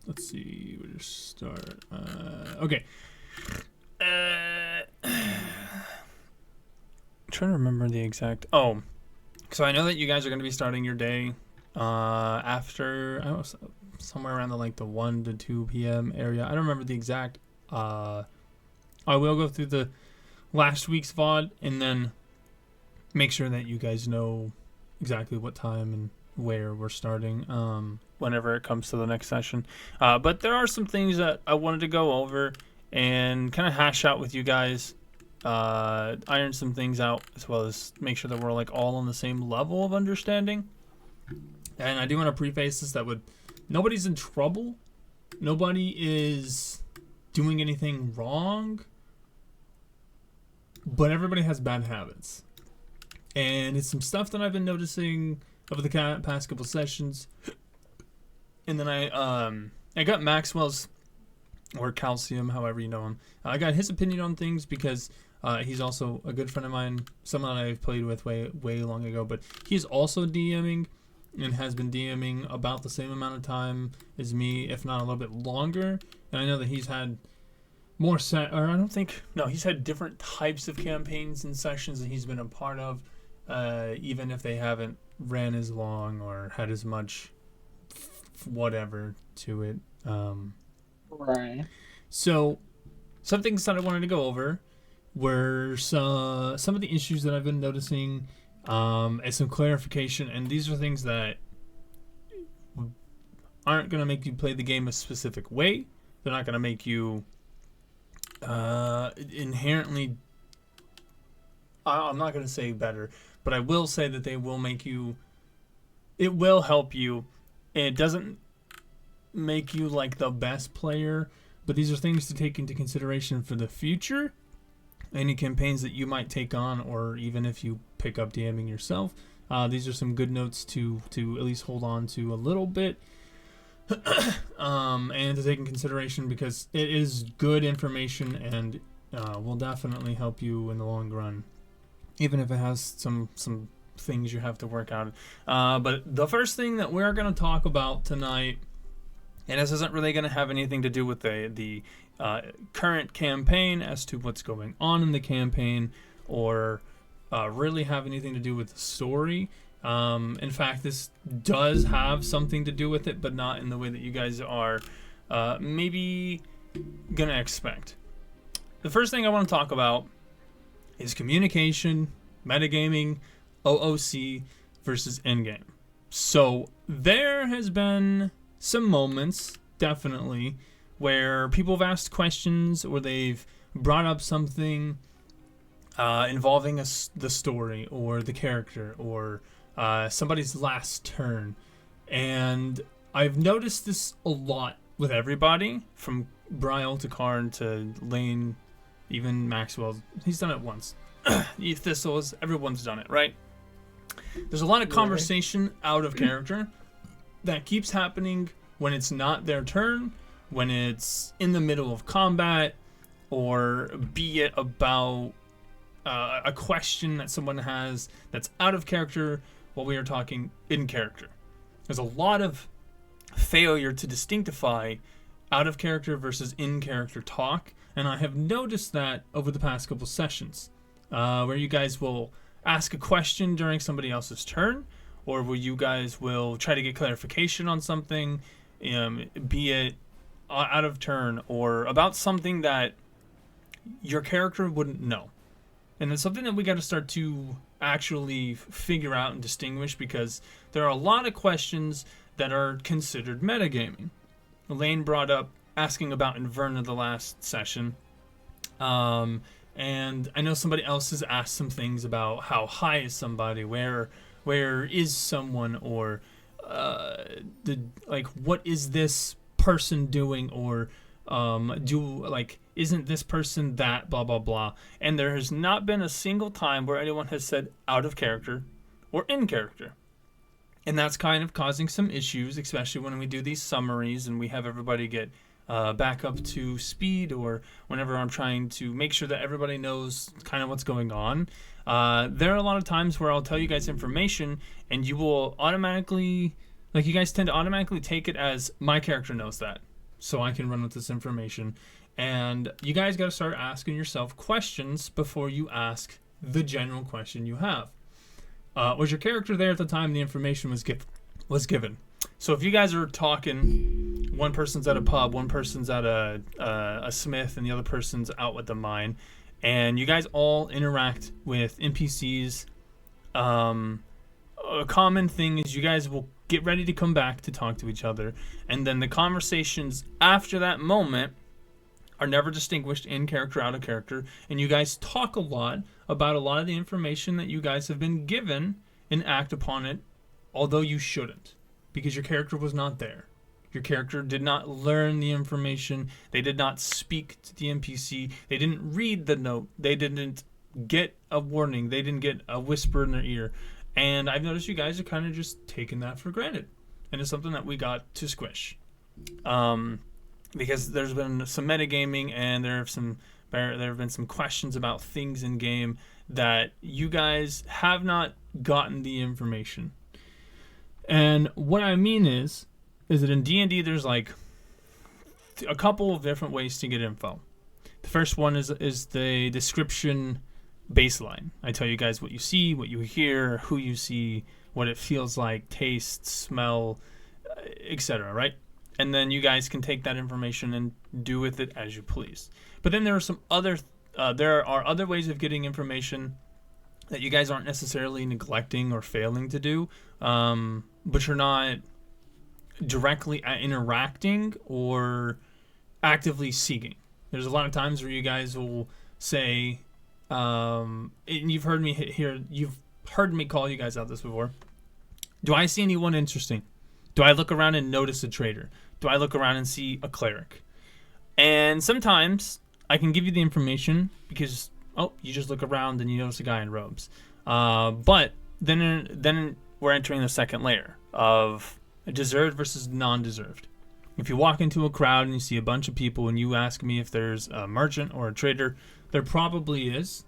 let's see where to start. Okay. Trying to remember the exact. Oh, so I know that you guys are going to be starting your day after I don't know, somewhere around the 1 to 2 p.m. area. I don't remember the exact. I will go through the last week's VOD and then make sure that you guys know exactly what time and where we're starting whenever it comes to the next session. But there are some things that I wanted to go over and kind of hash out with you guys. Iron some things out, as well as make sure that we're all on the same level of understanding. And I do want to preface this that nobody's in trouble. Nobody is doing anything wrong. But everybody has bad habits. And it's some stuff that I've been noticing over the past couple sessions. And then I got Maxwell's, or Calcium, however you know him. I got his opinion on things because he's also a good friend of mine, someone that I've played with way long ago. But he's also DMing and has been DMing about the same amount of time as me, if not a little bit longer. And I know that he's had more he's had different types of campaigns and sessions that he's been a part of, even if they haven't ran as long or had as much whatever to it. Right. So some things that I wanted to go over were some of the issues that I've been noticing, and some clarification. And these are things that aren't going to make you play the game a specific way. They're not going to make you inherently, I'm not going to say better, but I will say that they will make you, it will help you. It doesn't make you the best player, but these are things to take into consideration for the future. Any campaigns that you might take on, or even if you pick up DMing yourself, these are some good notes to at least hold on to a little bit. And to take in consideration, because it is good information and will definitely help you in the long run, even if it has some things you have to work out. But the first thing that we're going to talk about tonight, and this isn't really going to have anything to do with the current campaign as to what's going on in the campaign, or really have anything to do with the story. In fact, this does have something to do with it, but not in the way that you guys are maybe gonna expect. The first thing I want to talk about is communication, metagaming, OOC versus endgame. So there has been some moments, definitely, where people have asked questions or they've brought up something involving the story or the character or somebody's last turn. And I've noticed this a lot with everybody, from Bryle to Karn to Lane, even Maxwell. He's done it once. Thistles, everyone's done it, right? There's a lot of conversation out of character that keeps happening when it's not their turn, when it's in the middle of combat, or be it about a question that someone has that's out of character while we are talking in character. There's a lot of failure to distinctify out of character versus in character talk, and I have noticed that over the past couple sessions, where you guys will ask a question during somebody else's turn, or where you guys will try to get clarification on something, be it out of turn or about something that your character wouldn't know. And it's something that we got to start to actually figure out and distinguish, because there are a lot of questions that are considered metagaming. Elaine brought up asking about Inverna the last session. And I know somebody else has asked some things about how high is somebody, where is someone, or what is this person doing, or isn't this person that blah blah blah. And there has not been a single time where anyone has said out of character or in character. And that's kind of causing some issues, especially when we do these summaries and we have everybody get back up to speed, or whenever I'm trying to make sure that everybody knows kind of what's going on. There are a lot of times where I'll tell you guys information and you will automatically, you guys tend to automatically take it as my character knows that. so I can run with this information. And you guys got to start asking yourself questions before you ask the general question you have. Was your character there at the time the information was given? So if you guys are talking, one person's at a pub, one person's at a smith, and the other person's out at the mine, and you guys all interact with NPCs, a common thing is you guys will get ready to come back to talk to each other, and then the conversations after that moment are never distinguished in character, out of character, and you guys talk a lot about a lot of the information that you guys have been given and act upon it, although you shouldn't, because your character was not there. Your character did not learn the information. They did not speak to the NPC. They didn't read the note. They didn't get a warning. They didn't get a whisper in their ear. And I've noticed you guys are kind of just taking that for granted. And it's something that we got to squish. Because there's been some metagaming, and there have been some questions about things in game that you guys have not gotten the information. And what I mean is that in D&D there's like a couple of different ways to get info. The first one is the description baseline. I tell you guys what you see, what you hear, who you see, what it feels like, taste, smell, etc., right? And then you guys can take that information and do with it as you please. But then there are other ways of getting information that you guys aren't necessarily neglecting or failing to do, but you're not directly interacting or actively seeking. There's a lot of times where you guys will say, and you've heard me call you guys out this before. Do I see anyone interesting? Do I look around and notice a trader? Do I look around and see a cleric? And sometimes I can give you the information because, you just look around and you notice a guy in robes. But then we're entering the second layer of deserved versus non-deserved. If you walk into a crowd and you see a bunch of people and you ask me if there's a merchant or a trader, there probably is.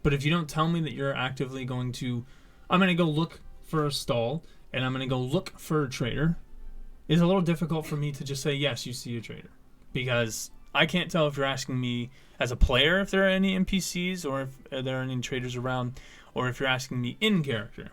But if you don't tell me that you're actively I'm going to go look for a stall and I'm going to go look for a trader, it's a little difficult for me to just say, yes, you see a trader. Because I can't tell if you're asking me as a player if there are any NPCs or if there are any traders around, or if you're asking me in character.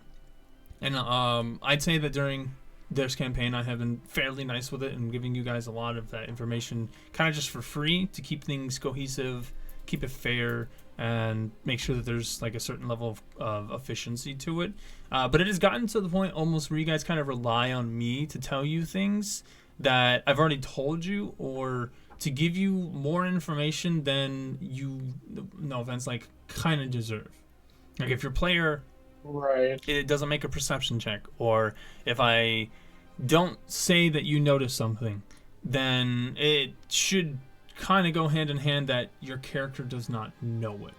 And I'd say that during this campaign I have been fairly nice with it and giving you guys a lot of that information kind of just for free to keep things cohesive, keep it fair, and make sure that there's like a certain level of efficiency to it. But it has gotten to the point almost where you guys kind of rely on me to tell you things that I've already told you, or to give you more information than you, no offense, like kind of deserve. Like if your player, Right. it doesn't make a perception check, or if I don't say that you notice something, then it should kind of go hand in hand that your character does not know it.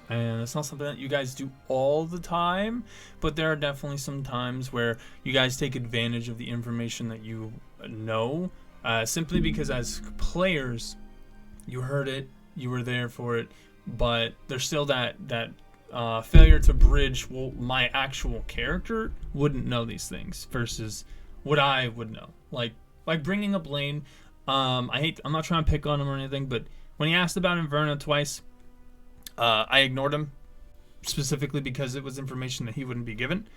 And it's not something that you guys do all the time, but there are definitely some times where you guys take advantage of the information that you know, simply because as players, you heard it, you were there for it, but there's still that failure to bridge. Well, my actual character wouldn't know these things versus what I would know. Like bringing up Lane. I'm not trying to pick on him or anything, but when he asked about Inverna twice, I ignored him specifically because it was information that he wouldn't be given,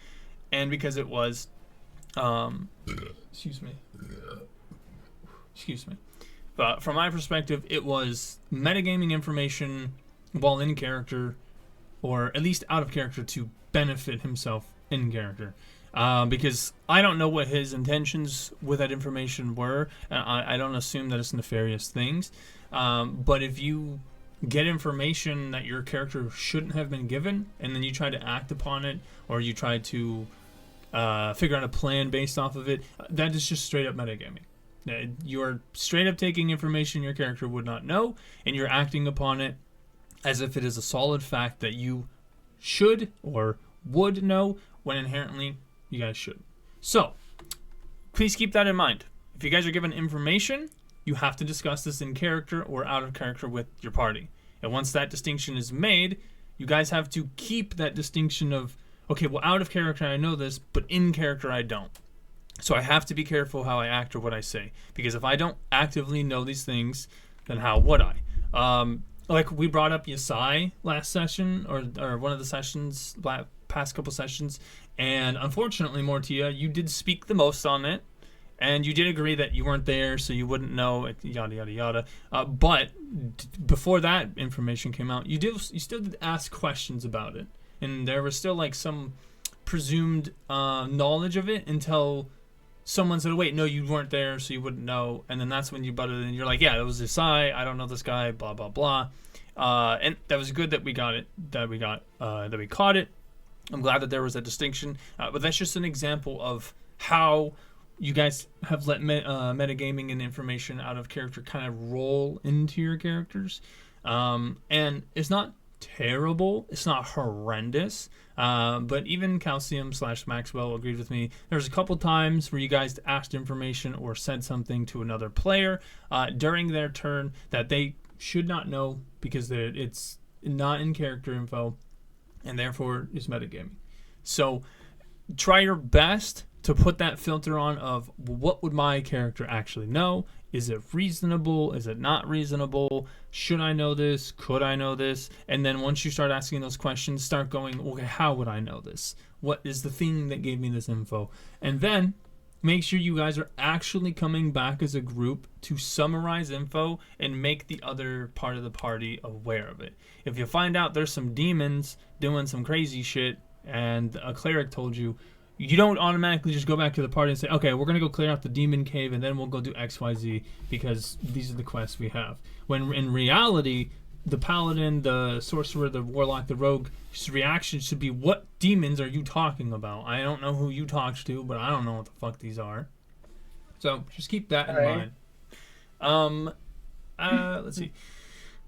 and because it was, excuse me. But from my perspective, it was metagaming information while in character, or at least out of character, to benefit himself in character. Because I don't know what his intentions with that information were, and I don't assume that it's nefarious things. But if you get information that your character shouldn't have been given, and then you try to act upon it, or you try to figure out a plan based off of it, that is just straight up metagaming. You're straight up taking information your character would not know, and you're acting upon it as if it is a solid fact that you should or would know, when inherently you guys shouldn't. So, please keep that in mind. If you guys are given information, you have to discuss this in character or out of character with your party. And once that distinction is made, you guys have to keep that distinction of, okay, well, out of character I know this, but in character I don't. So I have to be careful how I act or what I say, because if I don't actively know these things, then how would I? Like we brought up Yasai last session, or one of the sessions, past couple sessions, and unfortunately, Mortia, you did speak the most on it, and you did agree that you weren't there, so you wouldn't know, yada yada yada. But before that information came out, you still did ask questions about it, and there was still like some presumed knowledge of it until someone said, "Wait, no, you weren't there, so you wouldn't know." And then that's when you butted in. You're like, "Yeah, it was this guy. I don't know this guy." Blah blah blah. And that was good that we got it. That we caught it. I'm glad that there was a distinction. But that's just an example of how you guys have let metagaming and information out of character kind of roll into your characters. And it's not terrible. It's not horrendous. But even Calcium/Maxwell agreed with me. There's a couple times where you guys asked information or said something to another player during their turn that they should not know because it's not in character info and therefore is metagaming. So try your best to put that filter on of what would my character actually know. Is it reasonable? Is it not reasonable? Should I know this? Could I know this? And then once you start asking those questions, start going, okay, how would I know this? What is the thing that gave me this info? And then make sure you guys are actually coming back as a group to summarize info and make the other part of the party aware of it. If you find out there's some demons doing some crazy shit and a cleric told you, you don't automatically just go back to the party and say, okay, we're going to go clear out the demon cave and then we'll go do XYZ because these are the quests we have. When in reality, the paladin, the sorcerer, the warlock, the rogue, his reaction should be, what demons are you talking about? I don't know who you talked to, but I don't know what the fuck these are. So just keep that in mind. Let's see.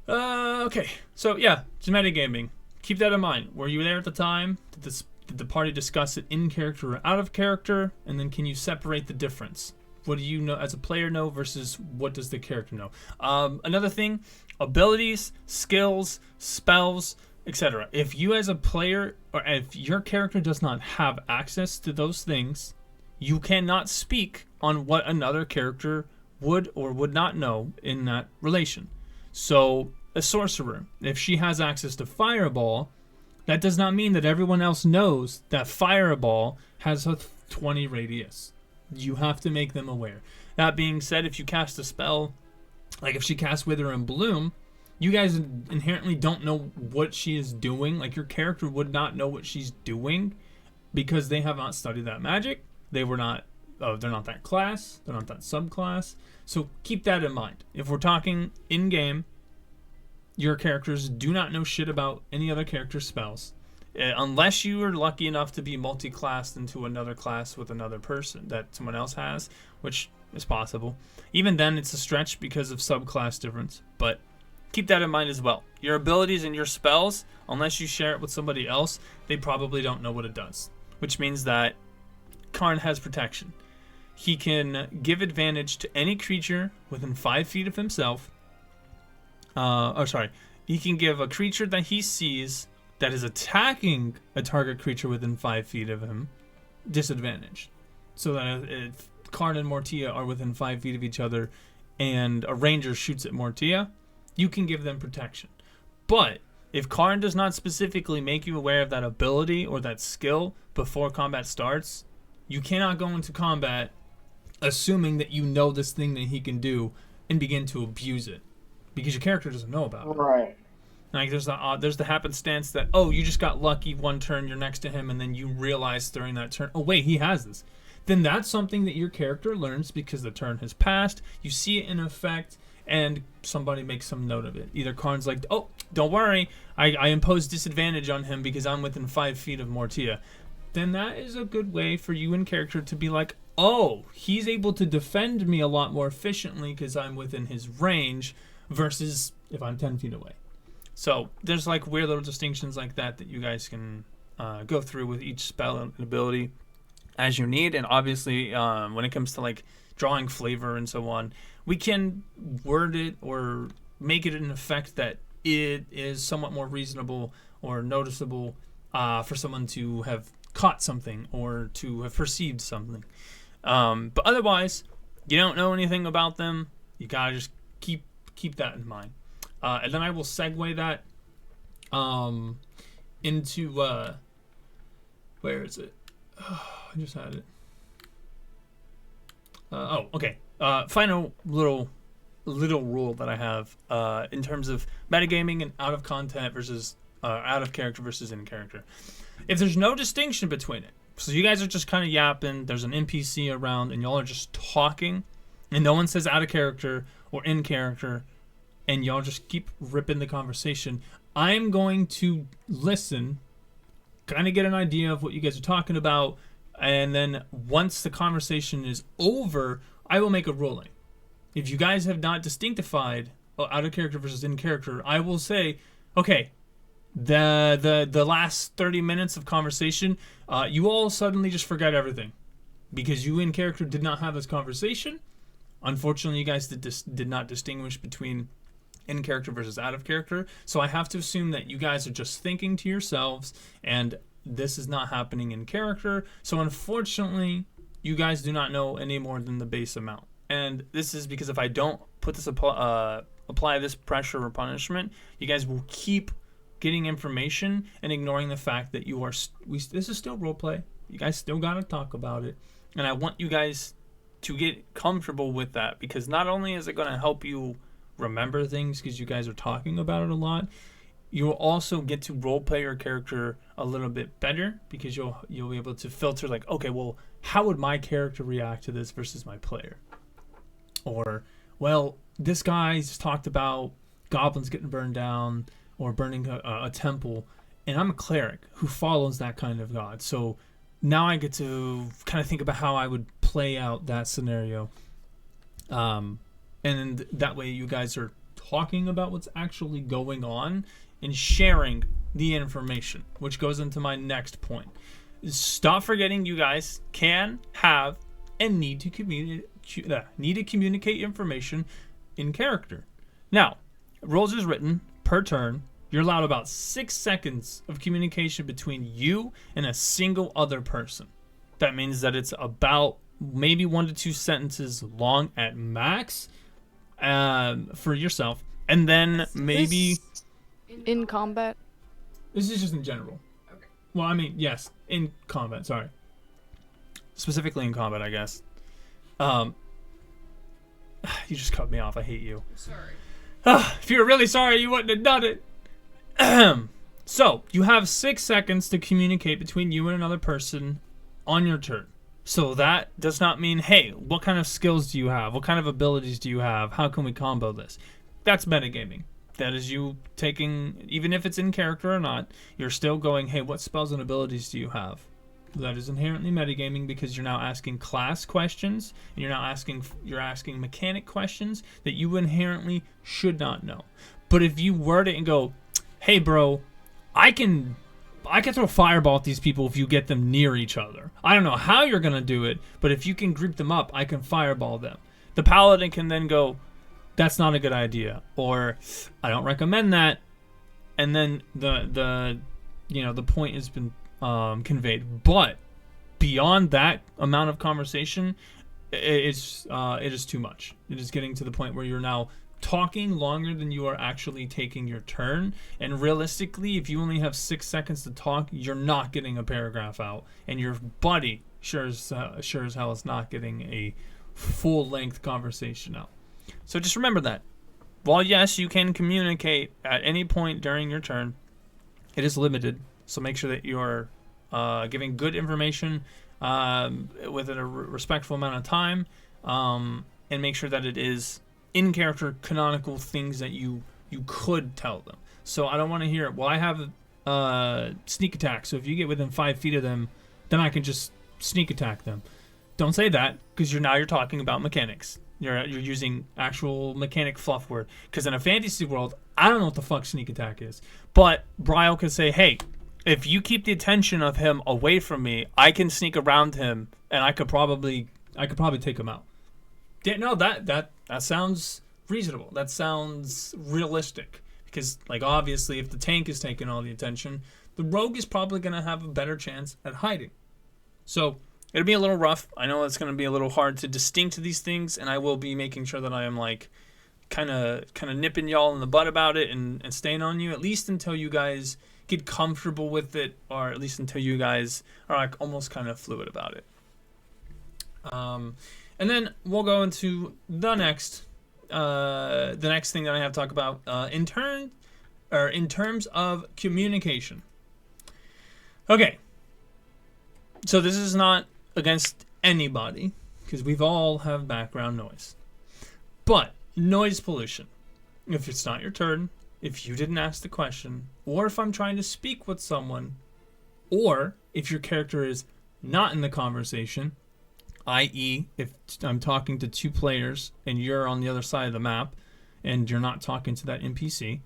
Okay. So yeah, it's metagaming. Keep that in mind. Were you there at the time? Did the party discuss it in character or out of character? And then can you separate the difference? What do you know as a player know versus what does the character know? Another thing, abilities, skills, spells, etc. If you as a player, or if your character does not have access to those things, you cannot speak on what another character would or would not know in that relation. So a sorcerer, if she has access to Fireball, that does not mean that everyone else knows that Fireball has a 20 radius. You have to make them aware. That being said, if you cast a spell, like if she casts Wither and Bloom, you guys inherently don't know what she is doing. Like your character would not know what she's doing because they have not studied that magic. They're not that class. They're not that subclass. So keep that in mind. If we're talking in-game, your characters do not know shit about any other character's spells. Unless you are lucky enough to be multi-classed into another class with another person that someone else has, which is possible. Even then, it's a stretch because of subclass difference. But keep that in mind as well. Your abilities and your spells, unless you share it with somebody else, they probably don't know what it does. Which means that Karn has protection. He can give advantage to any creature within 5 feet of himself. He can give a creature that he sees that is attacking a target creature within 5 feet of him disadvantage. So that if Karn and Mortia are within 5 feet of each other and a ranger shoots at Mortia, you can give them protection. But if Karn does not specifically make you aware of that ability or that skill before combat starts, you cannot go into combat assuming that you know this thing that he can do and begin to abuse it. Because your character doesn't know about it. Right. Like there's the happenstance that, oh, you just got lucky one turn, you're next to him, and then you realize during that turn, oh wait, he has this. Then that's something that your character learns because the turn has passed. You see it in effect, and somebody makes some note of it. Either Karn's like, oh, don't worry, I impose disadvantage on him because I'm within 5 feet of Mortia. Then that is a good way for you in character to be like, oh, he's able to defend me a lot more efficiently because I'm within his range versus if I'm 10 feet away. So there's like weird little distinctions like that you guys can go through with each spell and ability as you need. And obviously when it comes to like drawing flavor and so on, we can word it or make it an effect that it is somewhat more reasonable or noticeable for someone to have caught something or to have perceived something. But otherwise, you don't know anything about them. You gotta just keep that in mind. And then I will segue that into where is it? I just had it. Okay. Final little rule that I have in terms of metagaming and out of content versus out of character versus in character. If there's no distinction between it, so you guys are just kind of yapping, there's an NPC around, and y'all are just talking, and no one says out of character or in character, and y'all just keep ripping the conversation, I'm going to listen, kind of get an idea of what you guys are talking about, and then once the conversation is over, I will make a ruling. If you guys have not distinctified out of character versus in character, I will say, okay, the last 30 minutes of conversation, you all suddenly just forgot everything because you in character did not have this conversation. Unfortunately, you guys did not distinguish between in character versus out of character. So I have to assume that you guys are just thinking to yourselves, and this is not happening in character. So unfortunately, you guys do not know any more than the base amount. And this is because if I don't put this apply this pressure or punishment, you guys will keep getting information and ignoring the fact that you are this is still roleplay. You guys still gotta talk about it, and I want you guys to get comfortable with that, because not only is it going to help you remember things because you guys are talking about it a lot, you'll also get to roleplay your character a little bit better, because you'll be able to filter like, okay, well, how would my character react to this versus my player? Or, well, this guy just talked about goblins getting burned down or burning a temple, and I'm a cleric who follows that kind of god. So now I get to kind of think about how I would play out that scenario. And that way you guys are talking about what's actually going on and sharing the information, which goes into my next point. Stop forgetting you guys can, have, and need to communicate information in character. Now, rules is written per turn. You're allowed about 6 seconds of communication between you and a single other person. That means that it's about maybe 1 to 2 sentences long at max for yourself. And then maybe... In combat? This is just in general. Okay. Well, I mean, yes, in combat, sorry. Specifically in combat, I guess. You just cut me off. I hate you. I'm sorry. If you were really sorry, you wouldn't have done it. So, you have 6 seconds to communicate between you and another person on your turn. So that does not mean, hey, what kind of skills do you have? What kind of abilities do you have? How can we combo this? That's metagaming. That is you taking, even if it's in character or not, you're still going, hey, what spells and abilities do you have? That is inherently metagaming, because you're now asking class questions, and you're asking mechanic questions that you inherently should not know. But if you word it and go, hey, bro, I can throw fireball at these people if you get them near each other. I don't know how you're going to do it, but if you can group them up, I can fireball them. The paladin can then go, that's not a good idea, or I don't recommend that. And then the point has been conveyed. But beyond that amount of conversation, it is too much. It is getting to the point where you're now talking longer than you are actually taking your turn, and realistically, if you only have 6 seconds to talk, you're not getting a paragraph out, and your buddy sure as hell is not getting a full-length conversation out. So just remember that. While yes, you can communicate at any point during your turn, it is limited, so make sure that you're giving good information within a respectful amount of time, and make sure that it is in character canonical things that you could tell them. So I don't want to hear, well, I have sneak attack, so if you get within 5 feet of them, then I can just sneak attack them. Don't say that, because you're talking about mechanics. You're using actual mechanic fluff word. Because in a fantasy world, I don't know what the fuck sneak attack is. But Bryle could say, hey, if you keep the attention of him away from me, I can sneak around him, and I could probably take him out. No, that sounds reasonable. That sounds realistic. Because, like, obviously, if the tank is taking all the attention, the rogue is probably going to have a better chance at hiding. So, It'll be a little rough. I know it's going to be a little hard to distinct these things, and I will be making sure that I am like kind of nipping y'all in the butt about it and staying on you, at least until you guys get comfortable with it, or at least until you guys are like almost kind of fluid about it. And then we'll go into the next thing that I have to talk about in terms of communication. Okay, so this is not against anybody because we've all have background noise, but noise pollution. If it's not your turn, if you didn't ask the question, or if I'm trying to speak with someone, or if your character is not in the conversation, i.e. if I'm talking to two players and you're on the other side of the map and you're not talking to that NPC,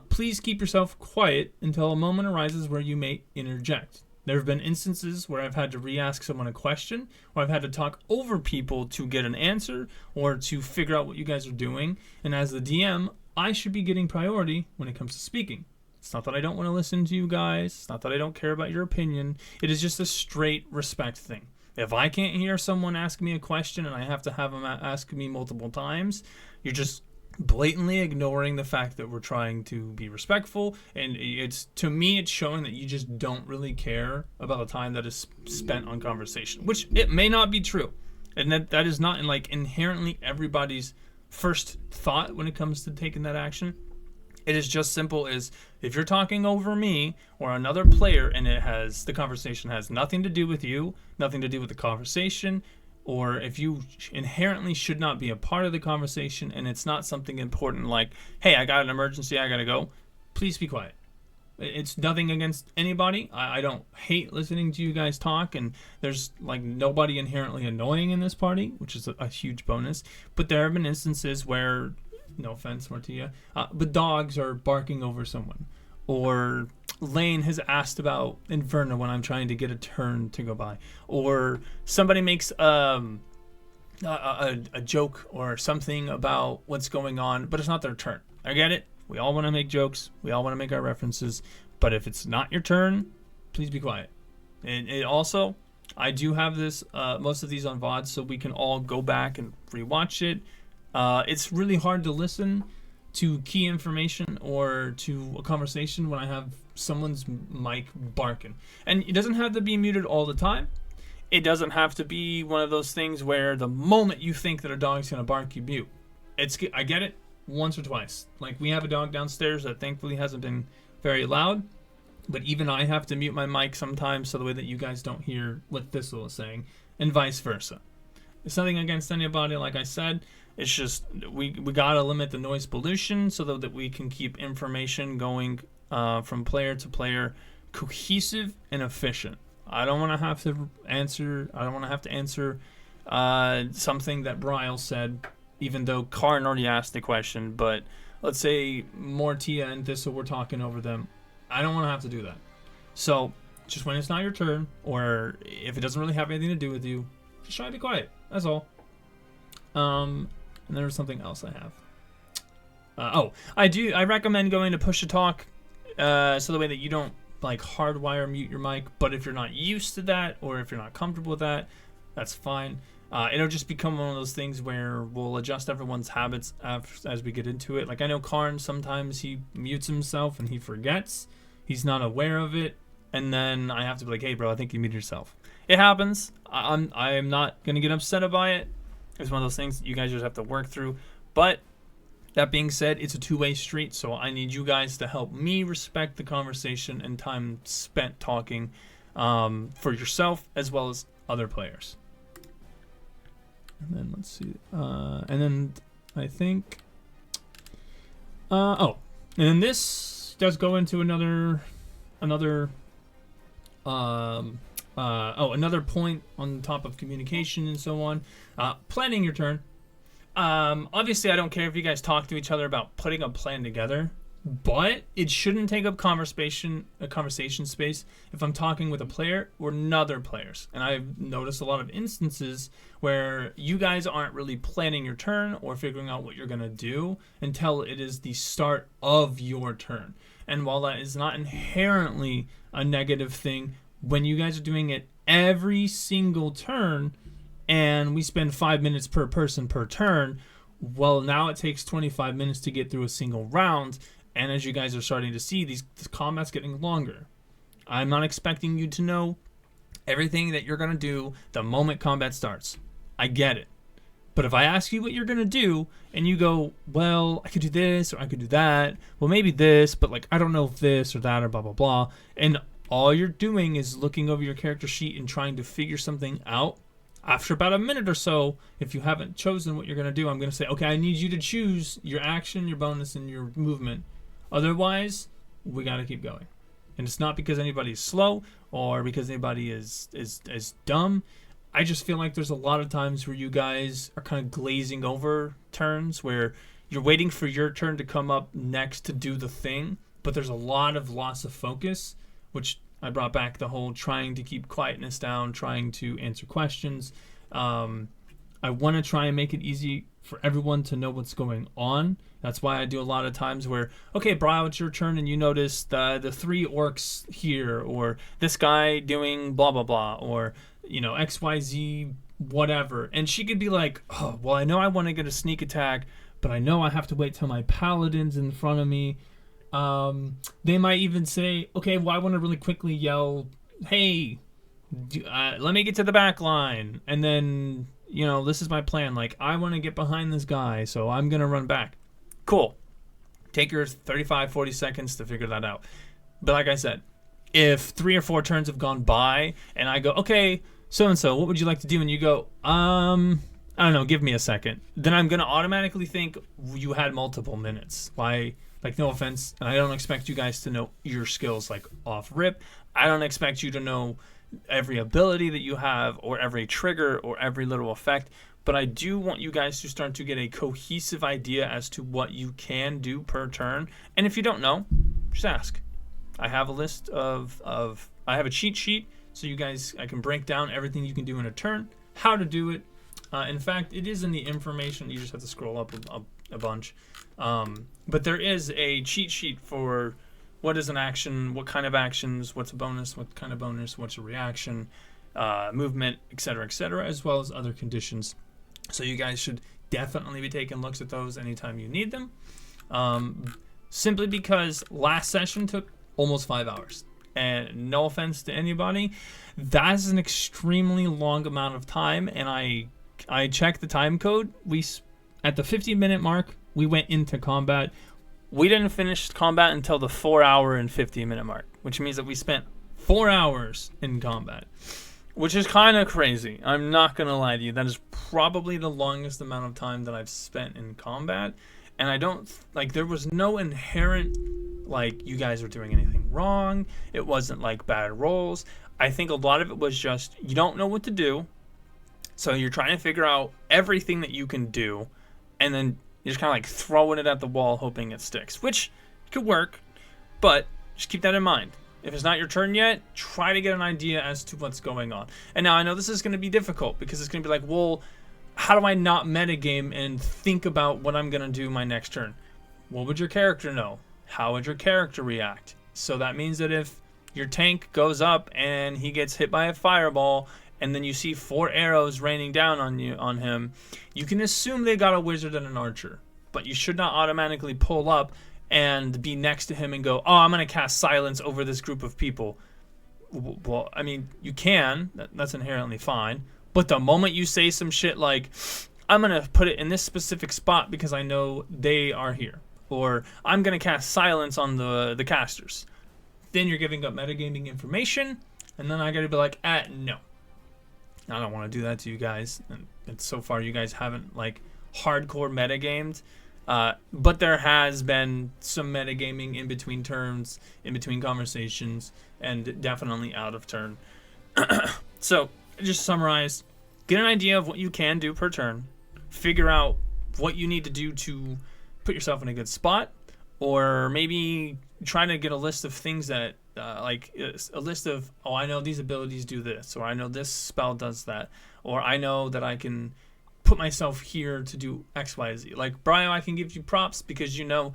please keep yourself quiet until a moment arises where you may interject. There have been instances where I've had to re-ask someone a question, or I've had to talk over people to get an answer, or to figure out what you guys are doing. And as the DM, I should be getting priority when it comes to speaking. It's not that I don't want to listen to you guys. It's not that I don't care about your opinion. It is just a straight respect thing. If I can't hear someone ask me a question and I have to have them ask me multiple times, you're just blatantly ignoring the fact that we're trying to be respectful, and it's, to me, it's showing that you just don't really care about the time that is spent on conversation, which it may not be true, and that is not in like inherently everybody's first thought when it comes to taking that action. It is just simple as if you're talking over me or another player and the conversation has nothing to do with you, nothing to do with the conversation, or if you inherently should not be a part of the conversation and it's not something important like, hey, I got an emergency, I gotta go, please be quiet. It's nothing against anybody. I don't hate listening to you guys talk, and there's like nobody inherently annoying in this party, which is a huge bonus. But there have been instances where, no offense, Martia, but dogs are barking over someone, or Lane has asked about Inferno when I'm trying to get a turn to go by, or somebody makes a joke or something about what's going on, but it's not their turn. I get it. We all want to make jokes. We all want to make our references. But if it's not your turn, please be quiet. And it also, I do have this, most of these on VOD, so we can all go back and rewatch it. It's really hard to listen to key information or to a conversation when I have someone's mic barking. And it doesn't have to be muted all the time. It doesn't have to be one of those things where the moment you think that a dog's going to bark, you mute. I get it once or twice. Like, we have a dog downstairs that thankfully hasn't been very loud, but even I have to mute my mic sometimes so the way that you guys don't hear what Thistle is saying, and vice versa. It's nothing against anybody, like I said. It's just we gotta limit the noise pollution so that we can keep information going from player to player, cohesive and efficient. I don't want to have to answer. Something that Bryle said, even though Karn already asked the question. But let's say Mortia and Thistle were talking over them. I don't want to have to do that. So just when it's not your turn, or if it doesn't really have anything to do with you, just try to be quiet. That's all. And there was something else I have. I recommend going to push to talk, so the way that you don't like hardwire mute your mic. But if you're not used to that, or if you're not comfortable with that, that's fine. It'll just become one of those things where we'll adjust everyone's habits as we get into it. Like, I know Karn, sometimes he mutes himself and he forgets. He's not aware of it. And then I have to be like, hey, bro, I think you muted yourself. It happens. I am not going to get upset about it. It's one of those things that you guys just have to work through. But that being said, it's a two-way street, so I need you guys to help me respect the conversation and time spent talking for yourself as well as other players. And then let's see. And then I think. And then this does go into another point on top of communication and so on. Planning your turn. Obviously, I don't care if you guys talk to each other about putting a plan together, but it shouldn't take up conversation space if I'm talking with a player or other players. And I've noticed a lot of instances where you guys aren't really planning your turn or figuring out what you're going to do until it is the start of your turn. And while that is not inherently a negative thing, when you guys are doing it every single turn, and we spend 5 minutes per person per turn. Well, now it takes 25 minutes to get through a single round, and as you guys are starting to see, this combat's getting longer. I'm not expecting you to know everything that you're going to do the moment combat starts. I get it. But if I ask you what you're going to do, and you go, well, I could do this, or I could do that, well, maybe this, but like I don't know if this or that or blah, blah, blah, and all you're doing is looking over your character sheet and trying to figure something out, after about a minute or so, if you haven't chosen what you're going to do, I'm going to say, okay, I need you to choose your action, your bonus, and your movement. Otherwise, we got to keep going. And it's not because anybody's slow or because anybody is dumb. I just feel like there's a lot of times where you guys are kind of glazing over turns where you're waiting for your turn to come up next to do the thing, but there's a lot of loss of focus, which I brought back the whole trying to keep quietness down, trying to answer questions. I want to try and make it easy for everyone to know what's going on. That's why I do a lot of times where, okay, Brian, it's your turn, and you notice the 3 orcs here, or this guy doing blah, blah, blah, or, you know, XYZ, whatever. And she could be like, oh, well, I know I want to get a sneak attack, but I know I have to wait till my paladin's in front of me. They might even say, okay, well, I want to really quickly yell, hey, let me get to the back line. And then, you know, this is my plan. Like, I want to get behind this guy, so I'm going to run back. Cool. Take your 35, 40 seconds to figure that out. But like I said, if 3 or 4 turns have gone by and I go, okay, so-and-so, what would you like to do? And you go, I don't know, give me a second. Then I'm going to automatically think you had multiple minutes. Why? Like, no offense, and I don't expect you guys to know your skills, like, off rip. I don't expect you to know every ability that you have or every trigger or every little effect, but I do want you guys to start to get a cohesive idea as to what you can do per turn. And if you don't know, just ask. I have a list I have a cheat sheet, so you guys, I can break down everything you can do in a turn, how to do it. In fact, it is in the information. You just have to scroll up a bunch. But there is a cheat sheet for what is an action, what kind of actions, what's a bonus, what kind of bonus, what's a reaction, movement, etc., as well as other conditions. So you guys should definitely be taking looks at those anytime you need them. Simply because last session took almost 5 hours. And no offense to anybody, that's an extremely long amount of time. And I checked the time code. At the 50-minute mark, we went into combat. We didn't finish combat until the 4 hour and 50-minute mark, which means that we spent 4 hours in combat, which is kind of crazy. I'm not going to lie to you. That is probably the longest amount of time that I've spent in combat. And I don't, like, there was no inherent, like, you guys were doing anything wrong. It wasn't, like, bad rolls. I think a lot of it was just, you don't know what to do. So you're trying to figure out everything that you can do. And then you're just kind of, like, throwing it at the wall, hoping it sticks. Which could work. But just keep that in mind. If it's not your turn yet, try to get an idea as to what's going on. And now I know this is going to be difficult because it's going to be like, well, how do I not metagame and think about what I'm going to do my next turn? What would your character know? How would your character react? So that means that if your tank goes up and he gets hit by a fireball and then you see 4 arrows raining down on him, you can assume they got a wizard and an archer. But you should not automatically pull up and be next to him and go, oh, I'm going to cast silence over this group of people. Well, I mean, you can. That's inherently fine. But the moment you say some shit like, I'm going to put it in this specific spot because I know they are here, or I'm going to cast silence on the casters, then you're giving up metagaming information, and then I got to be like, no. I don't want to do that to you guys. And so far, you guys haven't, like, hardcore metagamed. But there has been some metagaming in between turns, in between conversations, and definitely out of turn. So, just summarize, get an idea of what you can do per turn, figure out what you need to do to put yourself in a good spot, or maybe try to get a list of things that, like a list of, oh, I know these abilities do this, or I know this spell does that, or I know that I can put myself here to do X, Y, Z. Like, Brian, I can give you props because, you know,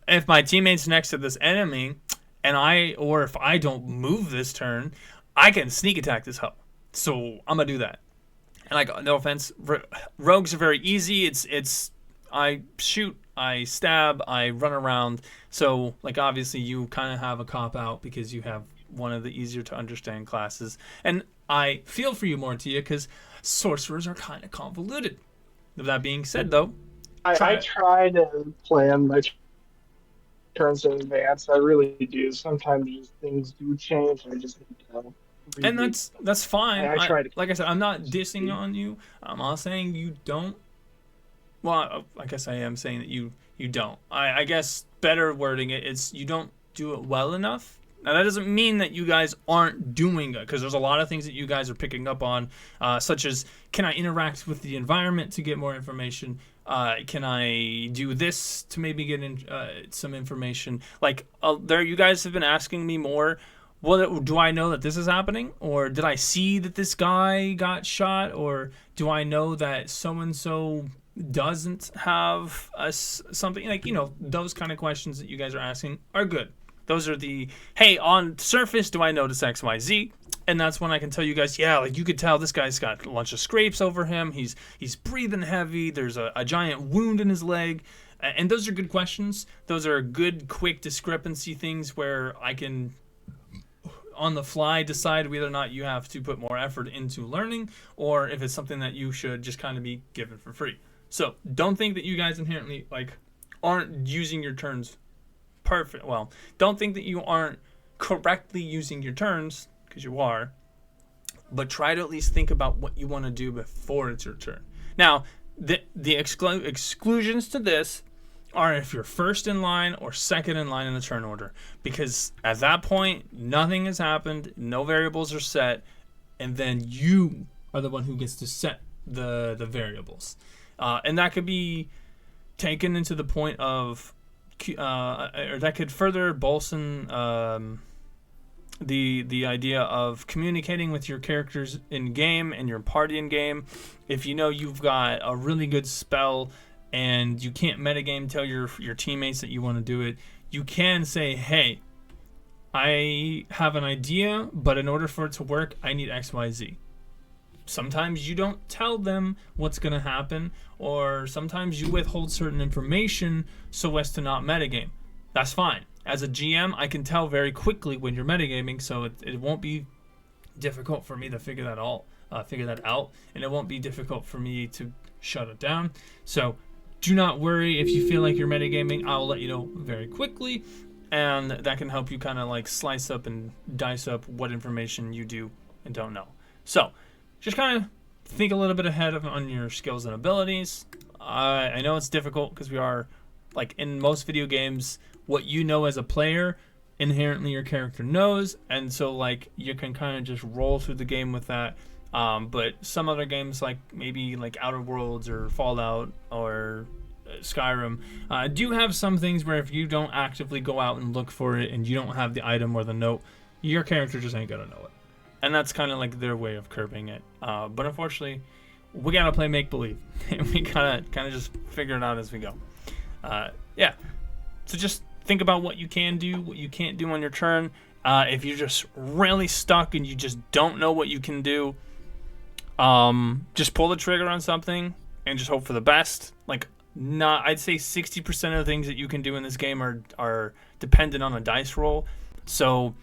if my teammate's next to this enemy, or if I don't move this turn, I can sneak attack this hoe. So I'm gonna do that. And like, no offense, rogues are very easy. It's I shoot, I stab, I run around. So like, obviously you kind of have a cop out because you have one of the easier to understand classes. And I feel for you, Mortia, because sorcerers are kind of convoluted. With that being said, though, I try to plan my turns in advance. I really do. Sometimes just things do change. I just need to and read. that's fine. I try to. Like I said, I'm not dissing on you. I'm not saying you don't. Well, I guess I am saying that you don't. I guess better wording it is you don't do it well enough. Now that doesn't mean that you guys aren't doing it, because there's a lot of things that you guys are picking up on, such as, can I interact with the environment to get more information? Can I do this to maybe get in some information? Like, there, you guys have been asking me more. Well, do I know that this is happening, or did I see that this guy got shot, or do I know that so and so doesn't have something, like, those kind of questions that you guys are asking are good. Those are the, hey, on surface, do I notice XYZ? And that's when I can tell you guys, yeah, like, you could tell this guy's got a bunch of scrapes over him. He's breathing heavy. There's a giant wound in his leg. And those are good questions. Those are good, quick discrepancy things where I can, on the fly, decide whether or not you have to put more effort into learning, or if it's something that you should just kind of be given for free. So don't think that you guys inherently, like, aren't using your turns perfect. Well, don't think that you aren't correctly using your turns, because you are, but try to at least think about what you want to do before it's your turn. Now, the exclusions to this are if you're first in line or second in line in the turn order, because at that point nothing has happened, no variables are set, and then you are the one who gets to set the variables, and that could be taken into the point of or that could further bolster the idea of communicating with your characters in game and your party in game. If you know you've got a really good spell and you can't metagame, tell your teammates that you want to do it, you can say, hey, I have an idea, but in order for it to work, I need XYZ. Sometimes you don't tell them what's going to happen, or sometimes you withhold certain information so as to not metagame. That's fine. As a GM, I can tell very quickly when you're metagaming, so it won't be difficult for me to figure that out, and it won't be difficult for me to shut it down. So do not worry if you feel like you're metagaming. I will let you know very quickly, and that can help you kind of like slice up and dice up what information you do and don't know. So just kind of think a little bit ahead on your skills and abilities. I know it's difficult because we are, like, in most video games, what you know as a player, inherently your character knows, and so like you can kind of just roll through the game with that. But some other games, like maybe like Outer Worlds or Fallout or Skyrim, do have some things where if you don't actively go out and look for it and you don't have the item or the note, your character just ain't gonna know it. And that's kind of like their way of curbing it. But unfortunately, we gotta play make-believe. And we gotta kind of just figure it out as we go. Yeah. So just think about what you can do, what you can't do on your turn. If you're just really stuck and you just don't know what you can do, just pull the trigger on something and just hope for the best. Like, I'd say 60% of the things that you can do in this game are dependent on a dice roll. So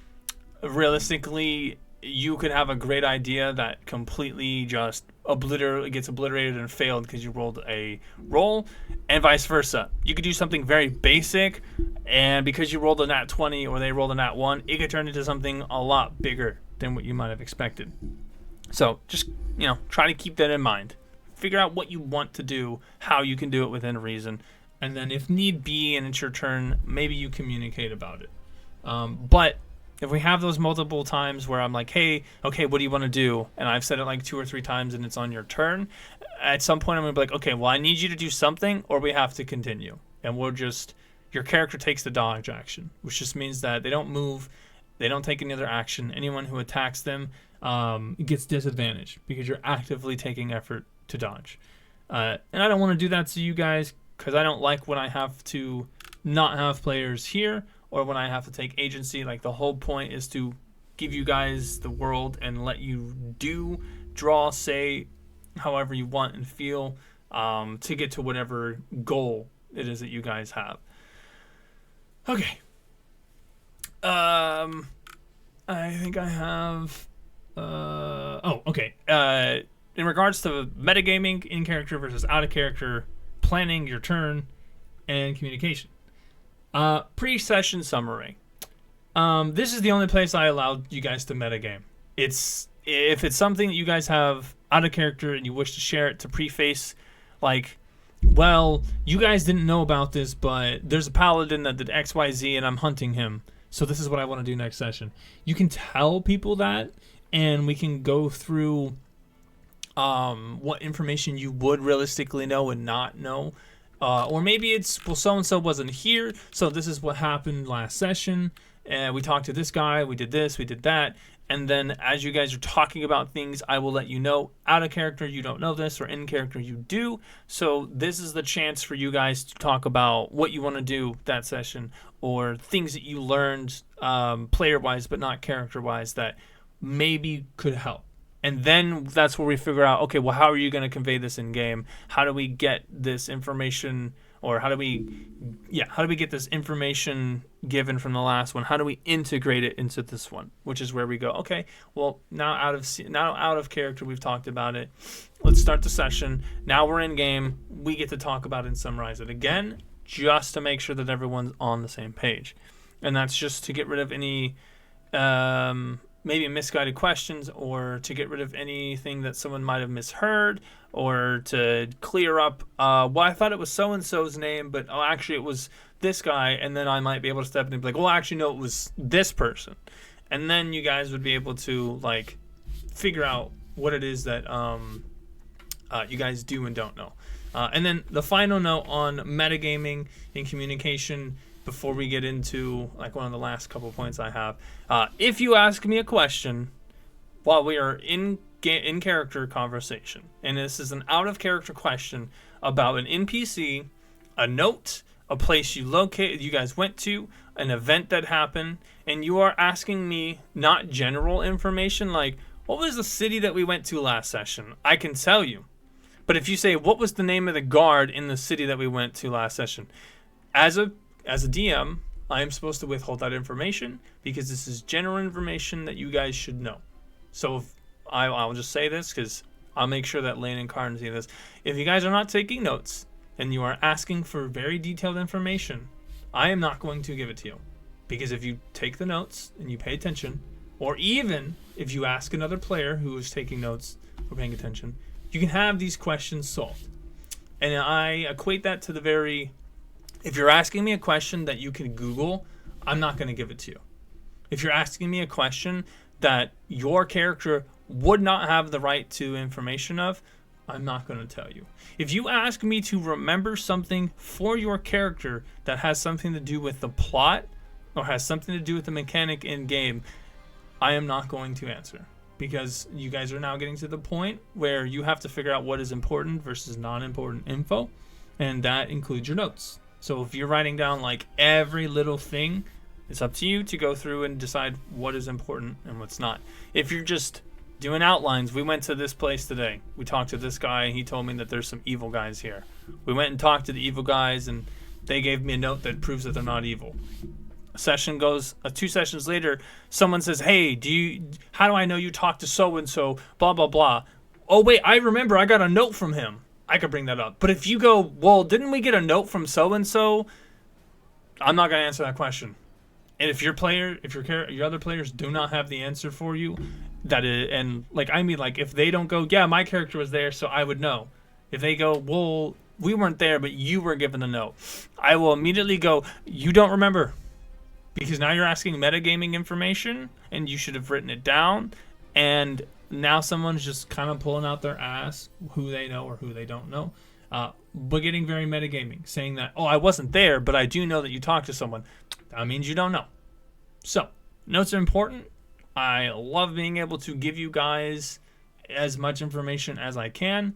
realistically, you could have a great idea that completely just gets obliterated and failed because you rolled a roll, and vice versa. You could do something very basic, and because you rolled a nat 20 or they rolled a nat 1, it could turn into something a lot bigger than what you might have expected. So just, try to keep that in mind. Figure out what you want to do, how you can do it within reason, and then if need be and it's your turn, maybe you communicate about it. But if we have those multiple times where I'm like, hey, okay, what do you want to do? And I've said it like 2 or 3 times and it's on your turn, at some point I'm going to be like, okay, well, I need you to do something or we have to continue. And your character takes the dodge action, which just means that they don't move, they don't take any other action. Anyone who attacks them gets disadvantaged because you're actively taking effort to dodge. And I don't want to do that to you guys because I don't like when I have to not have players here, or when I have to take agency. Like, the whole point is to give you guys the world and let you do, draw, say, however you want and feel, to get to whatever goal it is that you guys have. Okay. I think I have... okay. In regards to metagaming, in character versus out of character, planning your turn, and communication. Pre-session summary. This is the only place I allowed you guys to metagame. If it's something that you guys have out of character and you wish to share it to preface, like, well, you guys didn't know about this, but there's a paladin that did XYZ and I'm hunting him, so this is what I want to do next session. You can tell people that, and we can go through what information you would realistically know and not know. Or maybe it's, well, so-and-so wasn't here, so this is what happened last session. And we talked to this guy, we did this, we did that. And then as you guys are talking about things, I will let you know, out of character, you don't know this, or in character, you do. So this is the chance for you guys to talk about what you want to do that session, or things that you learned player-wise, but not character-wise, that maybe could help. And then that's where we figure out, okay, well, how are you going to convey this in game? How do we get this information, or how do we get this information given from the last one? How do we integrate it into this one? Which is where we go, okay, well, now out of character, we've talked about it. Let's start the session. Now we're in game. We get to talk about it and summarize it again, just to make sure that everyone's on the same page. And that's just to get rid of any maybe misguided questions, or to get rid of anything that someone might have misheard, or to clear up, well, I thought it was so-and-so's name, but actually it was this guy, and then I might be able to step in and be like, well, actually, no, it was this person. And then you guys would be able to, like, figure out what it is that you guys do and don't know. And then the final note on metagaming and communication, before we get into like one of the last couple points I have, if you ask me a question while we are in character conversation, and this is an out of character question about an NPC, a note, a place you guys went to, an event that happened, and you are asking me not general information like, what was the city that we went to last session? I can tell you. But if you say, what was the name of the guard in the city that we went to last session? As a DM, I am supposed to withhold that information because this is general information that you guys should know. So if I'll just say this because I'll make sure that Lane and Karn see this. If you guys are not taking notes and you are asking for very detailed information, I am not going to give it to you. Because if you take the notes and you pay attention, or even if you ask another player who is taking notes or paying attention, you can have these questions solved. And I equate that to the very... If you're asking me a question that you can Google, I'm not going to give it to you. If you're asking me a question that your character would not have the right to information of, I'm not going to tell you. If you ask me to remember something for your character that has something to do with the plot or has something to do with the mechanic in game, I am not going to answer. Because you guys are now getting to the point where you have to figure out what is important versus non-important info, and that includes your notes. So if you're writing down like every little thing, it's up to you to go through and decide what is important and what's not. If you're just doing outlines, we went to this place today. We talked to this guy and he told me that there's some evil guys here. We went and talked to the evil guys and they gave me a note that proves that they're not evil. A session goes, 2 sessions later, someone says, hey, how do I know you talked to so-and-so, blah, blah, blah. Oh, wait, I remember I got a note from him. I could bring that up. But if you go, well, didn't we get a note from so-and-so? I'm not going to answer that question. And if your other players do not have the answer for you, if they don't go, yeah, my character was there, so I would know. If they go, well, we weren't there, but you were given the note, I will immediately go, you don't remember. Because now you're asking metagaming information, and you should have written it down, and now someone's just kind of pulling out their ass who they know or who they don't know. But getting very metagaming, saying that, oh, I wasn't there, but I do know that you talked to someone. That means you don't know. So, notes are important. I love being able to give you guys as much information as I can,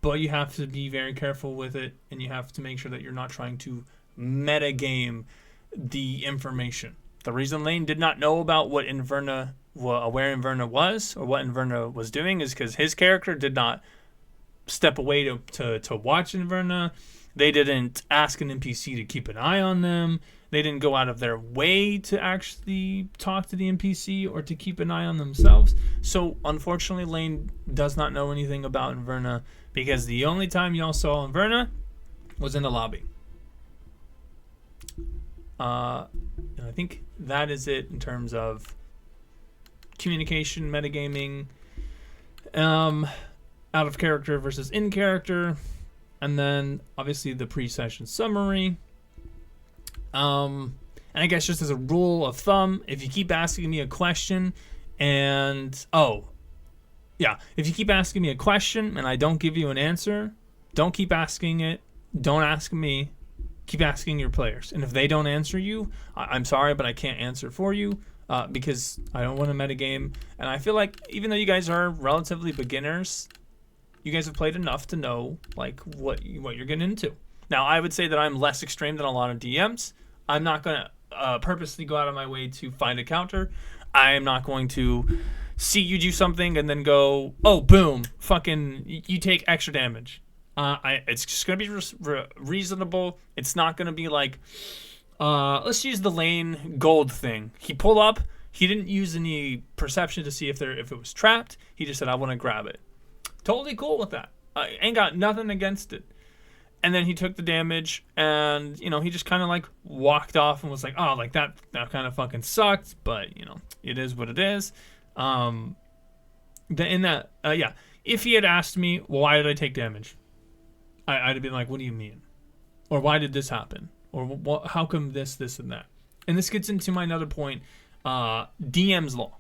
but you have to be very careful with it, and you have to make sure that you're not trying to metagame the information. The reason Lane did not know about what Inverna, where Inverna was or what Inverna was doing is because his character did not step away to watch Inverna. They didn't ask an NPC to keep an eye on them. They didn't go out of their way to actually talk to the NPC or to keep an eye on themselves. So, unfortunately, Lane does not know anything about Inverna because the only time y'all saw Inverna was in the lobby. And I think that is it in terms of communication, metagaming, out of character versus in character, and then obviously the pre-session summary. And I guess just as a rule of thumb, if you keep asking me a question if you keep asking me a question and I don't give you an answer, don't keep asking it. Don't ask me. Keep asking your players. And if they don't answer you, I'm sorry, but I can't answer for you because I don't want to metagame. And I feel like even though you guys are relatively beginners, you guys have played enough to know like what you're getting into. Now, I would say that I'm less extreme than a lot of DMs. I'm not going to purposely go out of my way to find a counter. I am not going to see you do something and then go, oh, boom, fucking, you take extra damage. It's just going to be reasonable. It's not going to be like, let's use the Lane gold thing. He pulled up. He didn't use any perception to see if it was trapped. He just said, I want to grab it. Totally cool with that. I ain't got nothing against it. And then he took the damage and, he just kind of like walked off and was like, oh, like that kind of fucking sucked. But, it is what it is. If he had asked me, well, why did I take damage? I'd have been like, what do you mean? Or why did this happen? Or how come this, and that? And this gets into my another point, DM's law.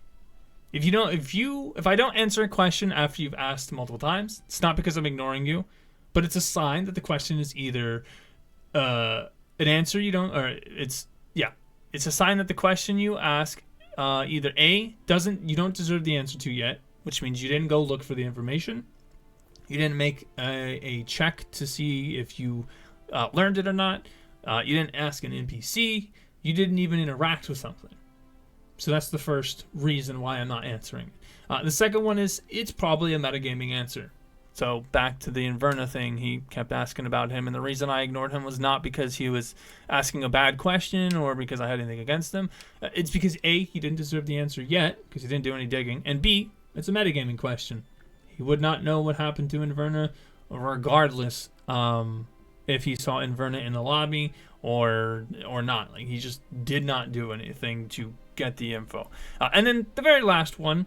If I don't answer a question after you've asked multiple times, it's not because I'm ignoring you, but it's a sign that the question is either an answer you don't, or it's a sign that the question you ask either you don't deserve the answer to yet, which means you didn't go look for the information. You didn't make a check to see if you learned it or not. You didn't ask an NPC. You didn't even interact with something. So that's the first reason why I'm not answering. The second one is it's probably a metagaming answer. So back to the Inverna thing, he kept asking about him, and the reason I ignored him was not because he was asking a bad question or because I had anything against him. It's because A, he didn't deserve the answer yet because he didn't do any digging, and B, it's a metagaming question. He would not know what happened to Inverna regardless if he saw Inverna in the lobby or not. Like, he just did not do anything to get the info. And then the very last one,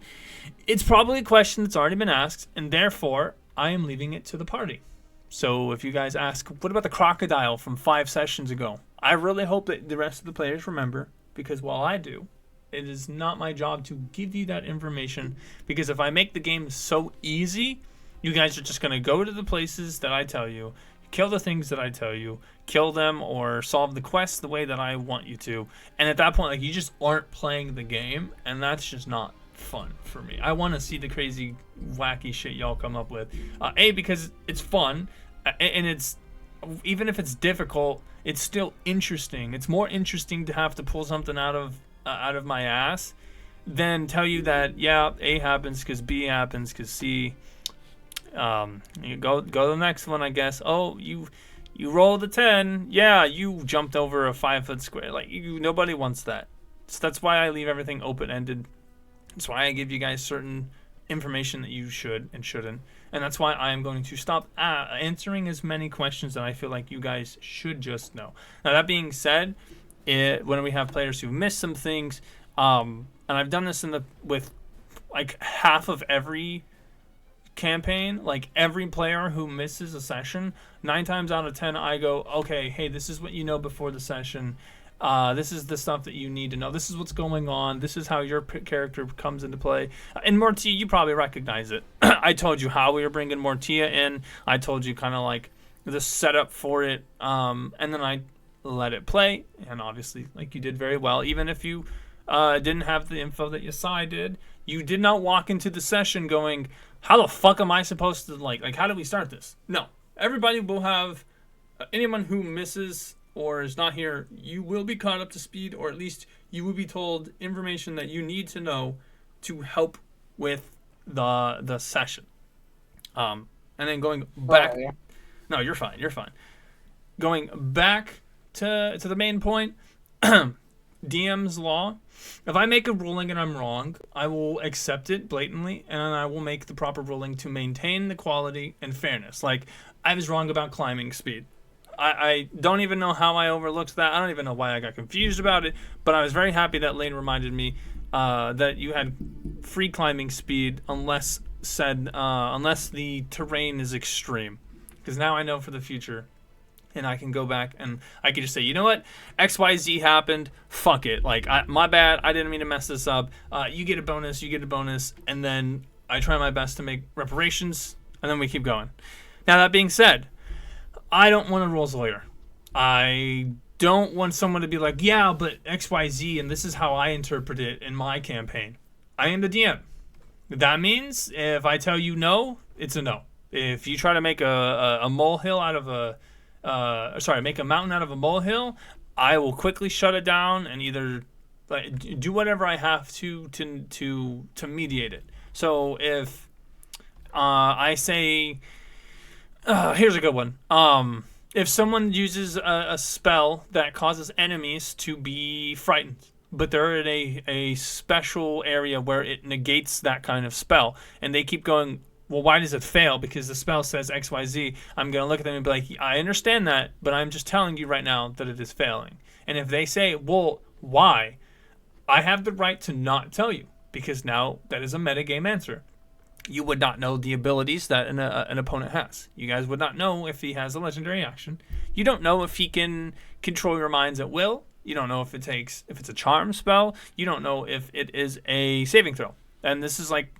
it's probably a question that's already been asked, and therefore I am leaving it to the party. So if you guys ask, what about the crocodile from 5 sessions ago? I really hope that the rest of the players remember, because while I do, it is not my job to give you that information, because if I make the game so easy, you guys are just going to go to the places that I tell you, kill the things that I tell you, kill them or solve the quests the way that I want you to. And at that point, like, you just aren't playing the game, and that's just not fun for me. I want to see the crazy, wacky shit y'all come up with. Because it's fun, and it's, even if it's difficult, it's still interesting. It's more interesting to have to pull something out of my ass than tell you that, A happens because B happens because C. You go to the next one, I guess. Oh, you rolled a 10. Yeah, you jumped over a 5-foot square. Like, nobody wants that. So that's why I leave everything open-ended. That's why I give you guys certain information that you should and shouldn't. And that's why I am going to stop answering as many questions that I feel like you guys should just know. Now, that being said, when we have players who miss some things, and I've done this with like half of every campaign, like every player who misses a session, 9 times out of 10 I go, okay, hey, this is what you know before the session. This is the stuff that you need to know. This is what's going on. This is how your character comes into play. And Mortia, you probably recognize it. I told you how we were bringing Mortia in. I told you kind of like the setup for it, and then I let it play. And obviously, like, you did very well. Even if you didn't have the info that Yasai did, you did not walk into the session going, how the fuck am I supposed to, like how do we start this? No. Everybody will have, anyone who misses or is not here, you will be caught up to speed, or at least you will be told information that you need to know to help with the session. And then going back. Sorry. No, you're fine. You're fine. Going back to the main point, DM's law. If I make a ruling and I'm wrong, I will accept it blatantly, and I will make the proper ruling to maintain the quality and fairness. Like, I was wrong about climbing speed. I don't even know how I overlooked that. I don't even know why I got confused about it, but I was very happy that Lane reminded me that you had free climbing speed unless the terrain is extreme. Because now I know for the future, and I can go back and I can just say, you know what, XYZ happened, fuck it. Like, my bad, I didn't mean to mess this up. You get a bonus, and then I try my best to make reparations, and then we keep going. Now, that being said, I don't want a rules lawyer. I don't want someone to be like, yeah, but XYZ, and this is how I interpret it in my campaign. I am the DM. That means if I tell you no, it's a no. If you try to make a molehill out of make a mountain out of a molehill, I will quickly shut it down and either do whatever I have to mediate it. So if I say, here's a good one. If someone uses a spell that causes enemies to be frightened, but they're in a special area where it negates that kind of spell, and they keep going, well, why does it fail? Because the spell says XYZ. I'm going to look at them and be like, I understand that, but I'm just telling you right now that it is failing. And if they say, well, why? I have the right to not tell you, because now that is a metagame answer. You would not know the abilities that an opponent has. You guys would not know if he has a legendary action. You don't know if he can control your minds at will. You don't know if it's a charm spell. You don't know if it is a saving throw. And this is like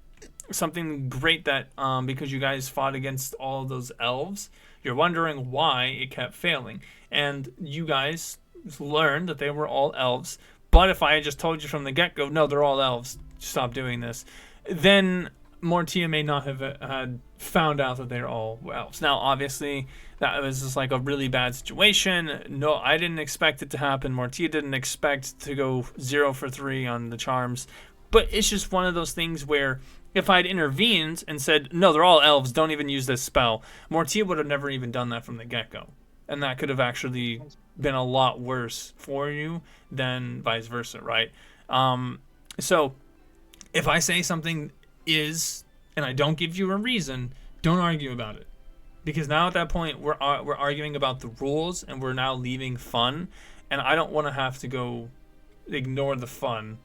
something great that because you guys fought against all of those elves, you're wondering why it kept failing. And you guys learned that they were all elves. But if I had just told you from the get-go, no, they're all elves, stop doing this, then Mortia may not have had found out that they're all elves. Now, obviously, that was just like a really bad situation. No, I didn't expect it to happen. Mortia didn't expect to go 0 for 3 on the charms. But it's just one of those things where if I'd intervened and said, no, they're all elves, don't even use this spell, Mortia would have never even done that from the get-go. And that could have actually been a lot worse for you than vice versa, right? So if I say something is, and I don't give you a reason, don't argue about it. Because now at that point, we're arguing about the rules, and we're now leaving fun. And I don't want to have to go ignore the fun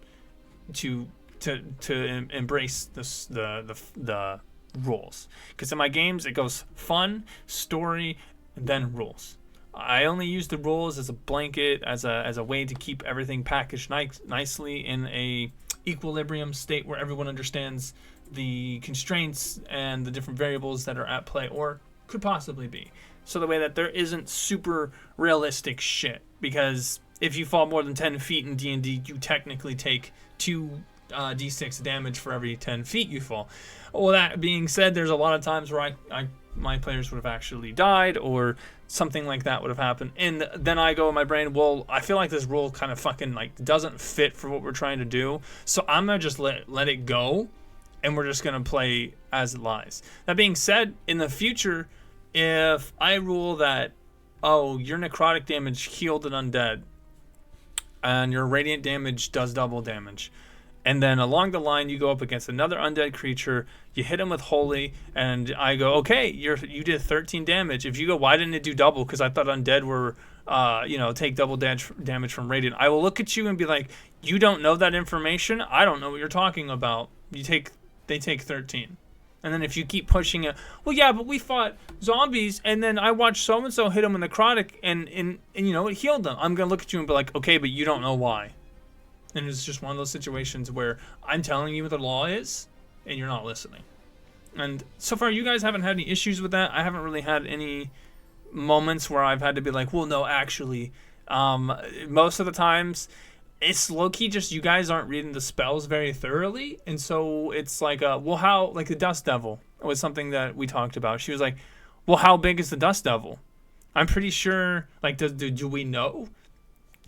to embrace the rules. Because in my games, it goes fun, story, and then rules. I only use the rules as a blanket, as a way to keep everything packaged nicely in a equilibrium state where everyone understands the constraints and the different variables that are at play or could possibly be. So the way that there isn't super realistic shit. Because if you fall more than 10 feet in D&D, you technically take 2 d6 damage for every 10 feet you fall. Well, that being said, there's a lot of times where my players would have actually died or something like that would have happened. And then I go in my brain, well, I feel like this rule kind of fucking like doesn't fit for what we're trying to do. So I'm going to just let it go, and we're just going to play as it lies. That being said, in the future, if I rule that, oh, your necrotic damage healed an undead, and your radiant damage does double damage, and then along the line you go up against another undead creature, you hit him with holy, and I go, okay, you did 13 damage. If you go, why didn't it do double? Because I thought undead were, take double damage from radiant. I will look at you and be like, you don't know that information? I don't know what you're talking about. They take 13. And then if you keep pushing it, well, yeah, but we fought zombies, and then I watched so-and-so hit them with necrotic, and it healed them. I'm going to look at you and be like, okay, but you don't know why. And it's just one of those situations where I'm telling you what the law is, and you're not listening. And so far, you guys haven't had any issues with that. I haven't really had any moments where I've had to be like, well, no, actually. Most of the times, it's low-key just you guys aren't reading the spells very thoroughly. And so it's like, the Dust Devil was something that we talked about. She was like, well, how big is the Dust Devil? I'm pretty sure, like, do we know?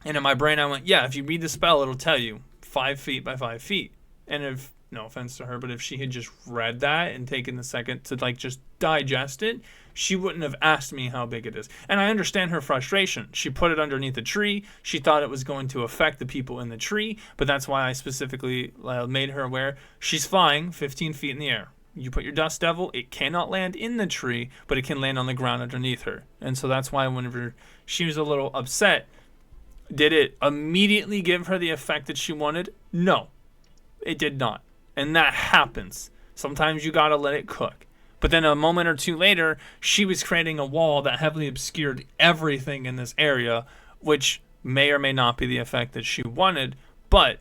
And in my brain, I went, yeah, if you read the spell, it'll tell you 5 feet by 5 feet. And if, no offense to her, but if she had just read that and taken the second to, like, just digest it, she wouldn't have asked me how big it is. And I understand her frustration. She put it underneath a tree. She thought it was going to affect the people in the tree, but that's why I specifically made her aware. She's flying 15 feet in the air. You put your Dust Devil, it cannot land in the tree, but it can land on the ground underneath her. And so that's why whenever she was a little upset, did it immediately give her the effect that she wanted? No, it did not. And that happens. Sometimes you gotta let it cook. But then a moment or two later, she was creating a wall that heavily obscured everything in this area, which may or may not be the effect that she wanted, but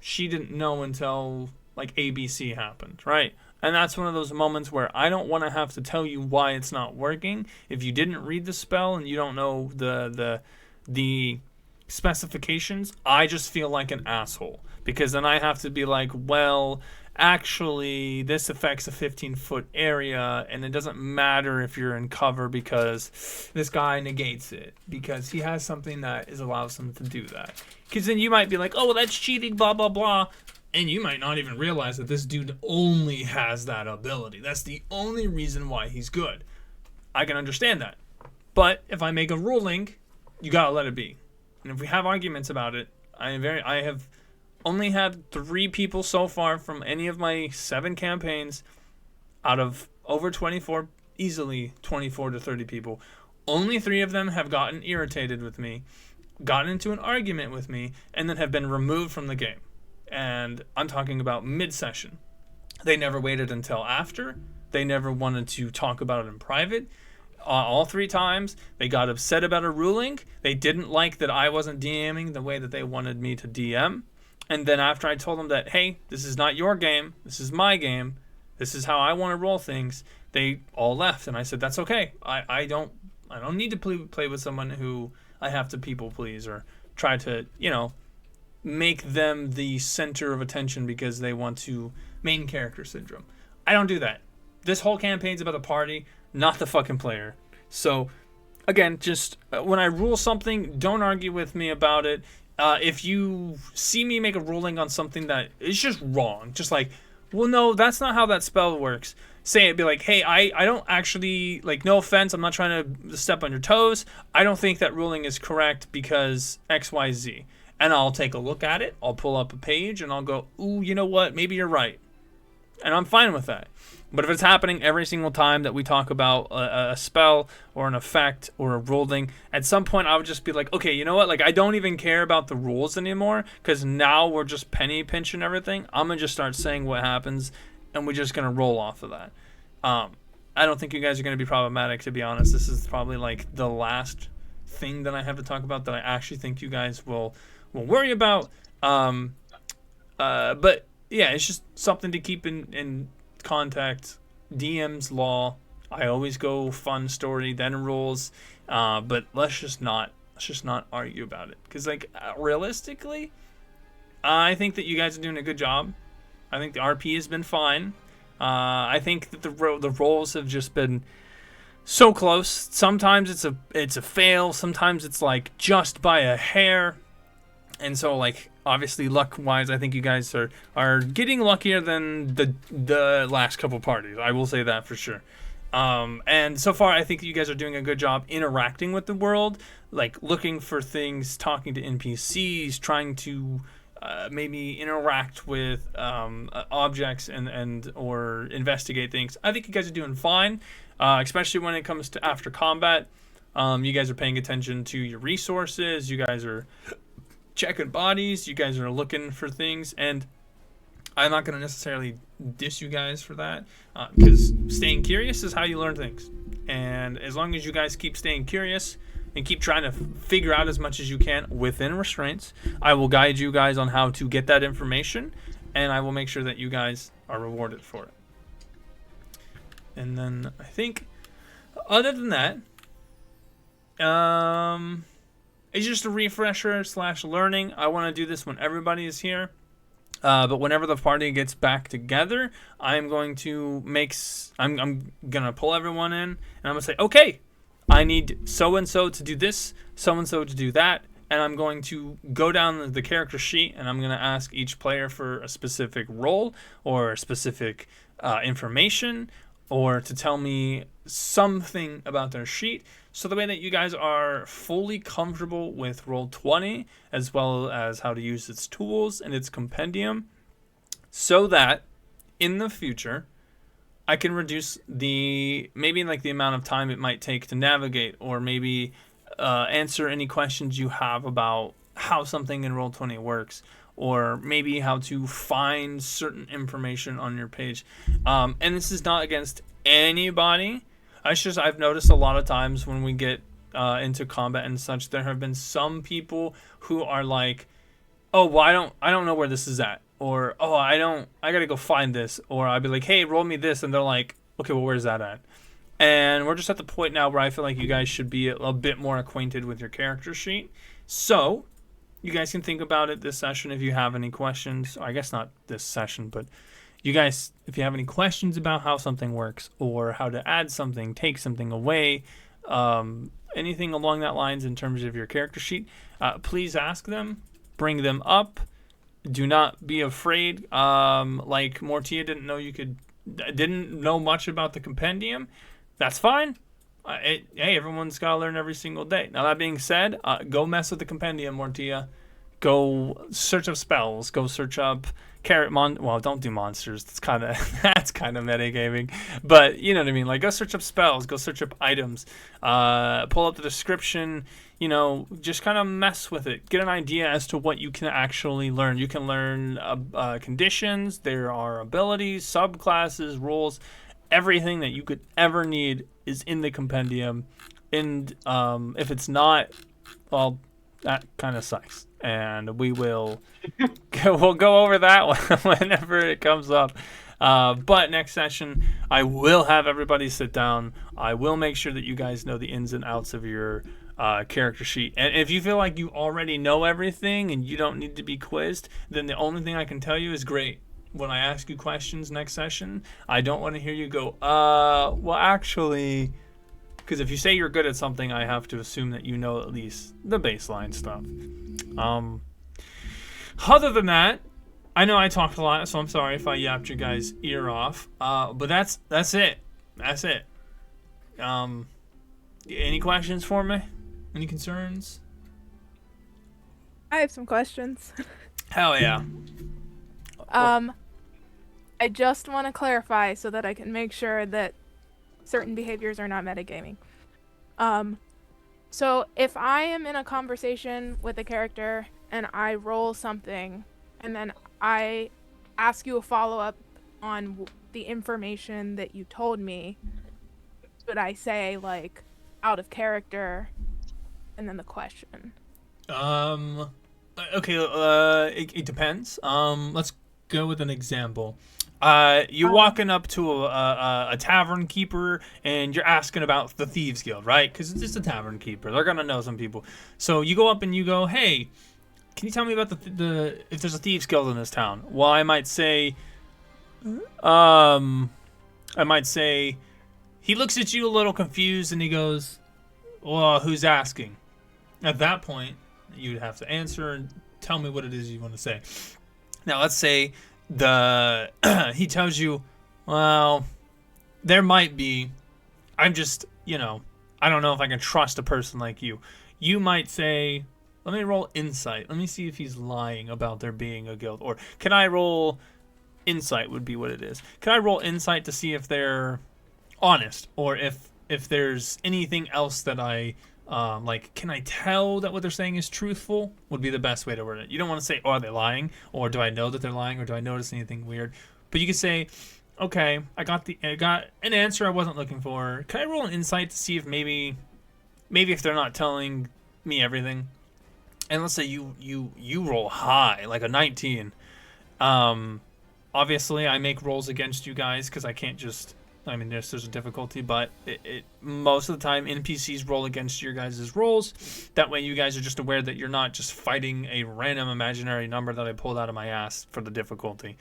she didn't know until, like, ABC happened, right? And that's one of those moments where I don't want to have to tell you why it's not working. If you didn't read the spell and you don't know the specifications, I just feel like an asshole. Because then I have to be like, well, actually, this affects a 15-foot area, and it doesn't matter if you're in cover because this guy negates it. Because he has something that allows him to do that. Because then you might be like, oh, well, that's cheating, blah, blah, blah. And you might not even realize that this dude only has that ability. That's the only reason why he's good. I can understand that. But if I make a ruling, you gotta let it be. And if we have arguments about it, I have only had 3 people so far from any of my 7 campaigns out of over 24, easily 24 to 30 people. Only 3 of them have gotten irritated with me, gotten into an argument with me, and then have been removed from the game. And I'm talking about mid-session. They never waited until after. They never wanted to talk about it in private. All 3 times, they got upset about a ruling. They didn't like that I wasn't DMing the way that they wanted me to DM. And then after I told them that, hey, this is not your game. This is my game. This is how I want to roll things. They all left. And I said, that's okay. I don't need to play with someone who I have to people please or try to, make them the center of attention because they want to main character syndrome. I don't do that. This whole campaign's about the party, not the fucking player. So, again, just when I rule something, don't argue with me about it. If you see me make a ruling on something that is just wrong, just like, well, no, that's not how that spell works. Say it, be like, hey, I don't actually, like, no offense, I'm not trying to step on your toes. I don't think that ruling is correct because X, Y, Z. And I'll take a look at it. I'll pull up a page and I'll go, ooh, you know what? Maybe you're right. And I'm fine with that. But if it's happening every single time that we talk about a spell or an effect or a ruling, at some point I would just be like, okay, you know what? Like, I don't even care about the rules anymore because now we're just penny pinching everything. I'm going to just start saying what happens and we're just going to roll off of that. I don't think you guys are going to be problematic, to be honest. This is probably like the last thing that I have to talk about that I actually think you guys will worry about. But yeah, it's just something to keep in contact. DM's law. I always go fun story, then rules. But let's just not argue about it. Because, like, realistically, I think that you guys are doing a good job. I think the RP has been fine. I think that the roles have just been so close. Sometimes it's a fail. Sometimes it's like just by a hair. And so, like, obviously, luck-wise, I think you guys are getting luckier than the last couple parties. I will say that for sure. And so far, I think you guys are doing a good job interacting with the world, like looking for things, talking to NPCs, trying to maybe interact with objects and or investigate things. I think you guys are doing fine, especially when it comes to after combat. You guys are paying attention to your resources. You guys are checking bodies. You guys are looking for things, and I'm not going to necessarily diss you guys for that, because staying curious is how you learn things. And as long as you guys keep staying curious and keep trying to figure out as much as you can within restraints, I will guide you guys on how to get that information, and I will make sure that you guys are rewarded for it. And then I think, other than that, it's just a refresher / learning. I want to do this when everybody is here. But whenever the party gets back together, I'm going to I'm gonna pull everyone in, and I'm gonna say, okay, I need so-and-so to do this, so-and-so to do that, and I'm going to go down the character sheet, and I'm going to ask each player for a specific role or a specific information, or to tell me something about their sheet, so the way that you guys are fully comfortable with Roll20, as well as how to use its tools and its compendium, so that in the future I can reduce the amount of time it might take to navigate, or maybe answer any questions you have about how something in Roll20 works, or maybe how to find certain information on your page. And this is not against anybody. I've noticed a lot of times when we get into combat and such, there have been some people who are like, oh, well, I don't know where this is at, or oh, I gotta go find this, or I'd be like, hey, roll me this, and they're like, okay, well, where's that at? And we're just at the point now where I feel like you guys should be a bit more acquainted with your character sheet. So you guys can think about it this session if you have any questions. I guess not this session, but you guys, if you have any questions about how something works, or how to add something, take something away, anything along that lines in terms of your character sheet, please ask them, bring them up. Do not be afraid. Like Mortia didn't know much about the compendium. That's fine. Hey, everyone's got to learn every single day. Now, that being said, go mess with the compendium, Mortia. Go search up spells. Go search up well, don't do monsters. That's kind of metagaming. But you know what I mean. Like, go search up spells. Go search up items. Pull up the description. Just kind of mess with it. Get an idea as to what you can actually learn. You can learn conditions. There are abilities, subclasses, rules. Everything that you could ever need is in the compendium. And if it's not, well, that kind of sucks. And we'll go over that whenever it comes up. But next session, I will have everybody sit down. I will make sure that you guys know the ins and outs of your character sheet. And if you feel like you already know everything and you don't need to be quizzed, then the only thing I can tell you is great. When I ask you questions next session, I don't want to hear you go, well, actually, because if you say you're good at something, I have to assume that you know at least the baseline stuff. Other than that, I know I talked a lot, so I'm sorry if I yapped your guys' ear off. But that's it. That's it. Any questions for me? Any concerns? I have some questions. Hell yeah. I just want to clarify so that I can make sure that certain behaviors are not metagaming. So if I am in a conversation with a character and I roll something and then I ask you a follow-up on the information that you told me, should I say, like, out of character and then the question? Okay, it depends. Let's go with an example. You're walking up to a tavern keeper and you're asking about the Thieves Guild, right? Because it's just a tavern keeper. They're gonna know some people. So you go up and you go, hey, can you tell me about the if there's a Thieves Guild in this town? Well, I might say, he looks at you a little confused and he goes, well, who's asking? At that point, you'd have to answer and tell me what it is you want to say. Now, let's say he tells you, well, there might be, I don't know if I can trust a person like you. You might say, let me roll insight. Let me see if he's lying about there being a guild. Or can I roll insight would be what it is. Can I roll insight to see if they're honest, or if there's anything else that I can I tell that what they're saying is truthful would be the best way to word it. You don't want to say, oh, are they lying, or do I know that they're lying, or do I notice anything weird? But you could say, okay, I got an answer I wasn't looking for. Can I roll an insight to see if maybe if they're not telling me everything? And let's say you roll high, like a 19. Obviously I make rolls against you guys because I can't just, there's a difficulty, but most of the time NPCs roll against your guys' rolls. That way you guys are just aware that you're not just fighting a random imaginary number that I pulled out of my ass for the difficulty.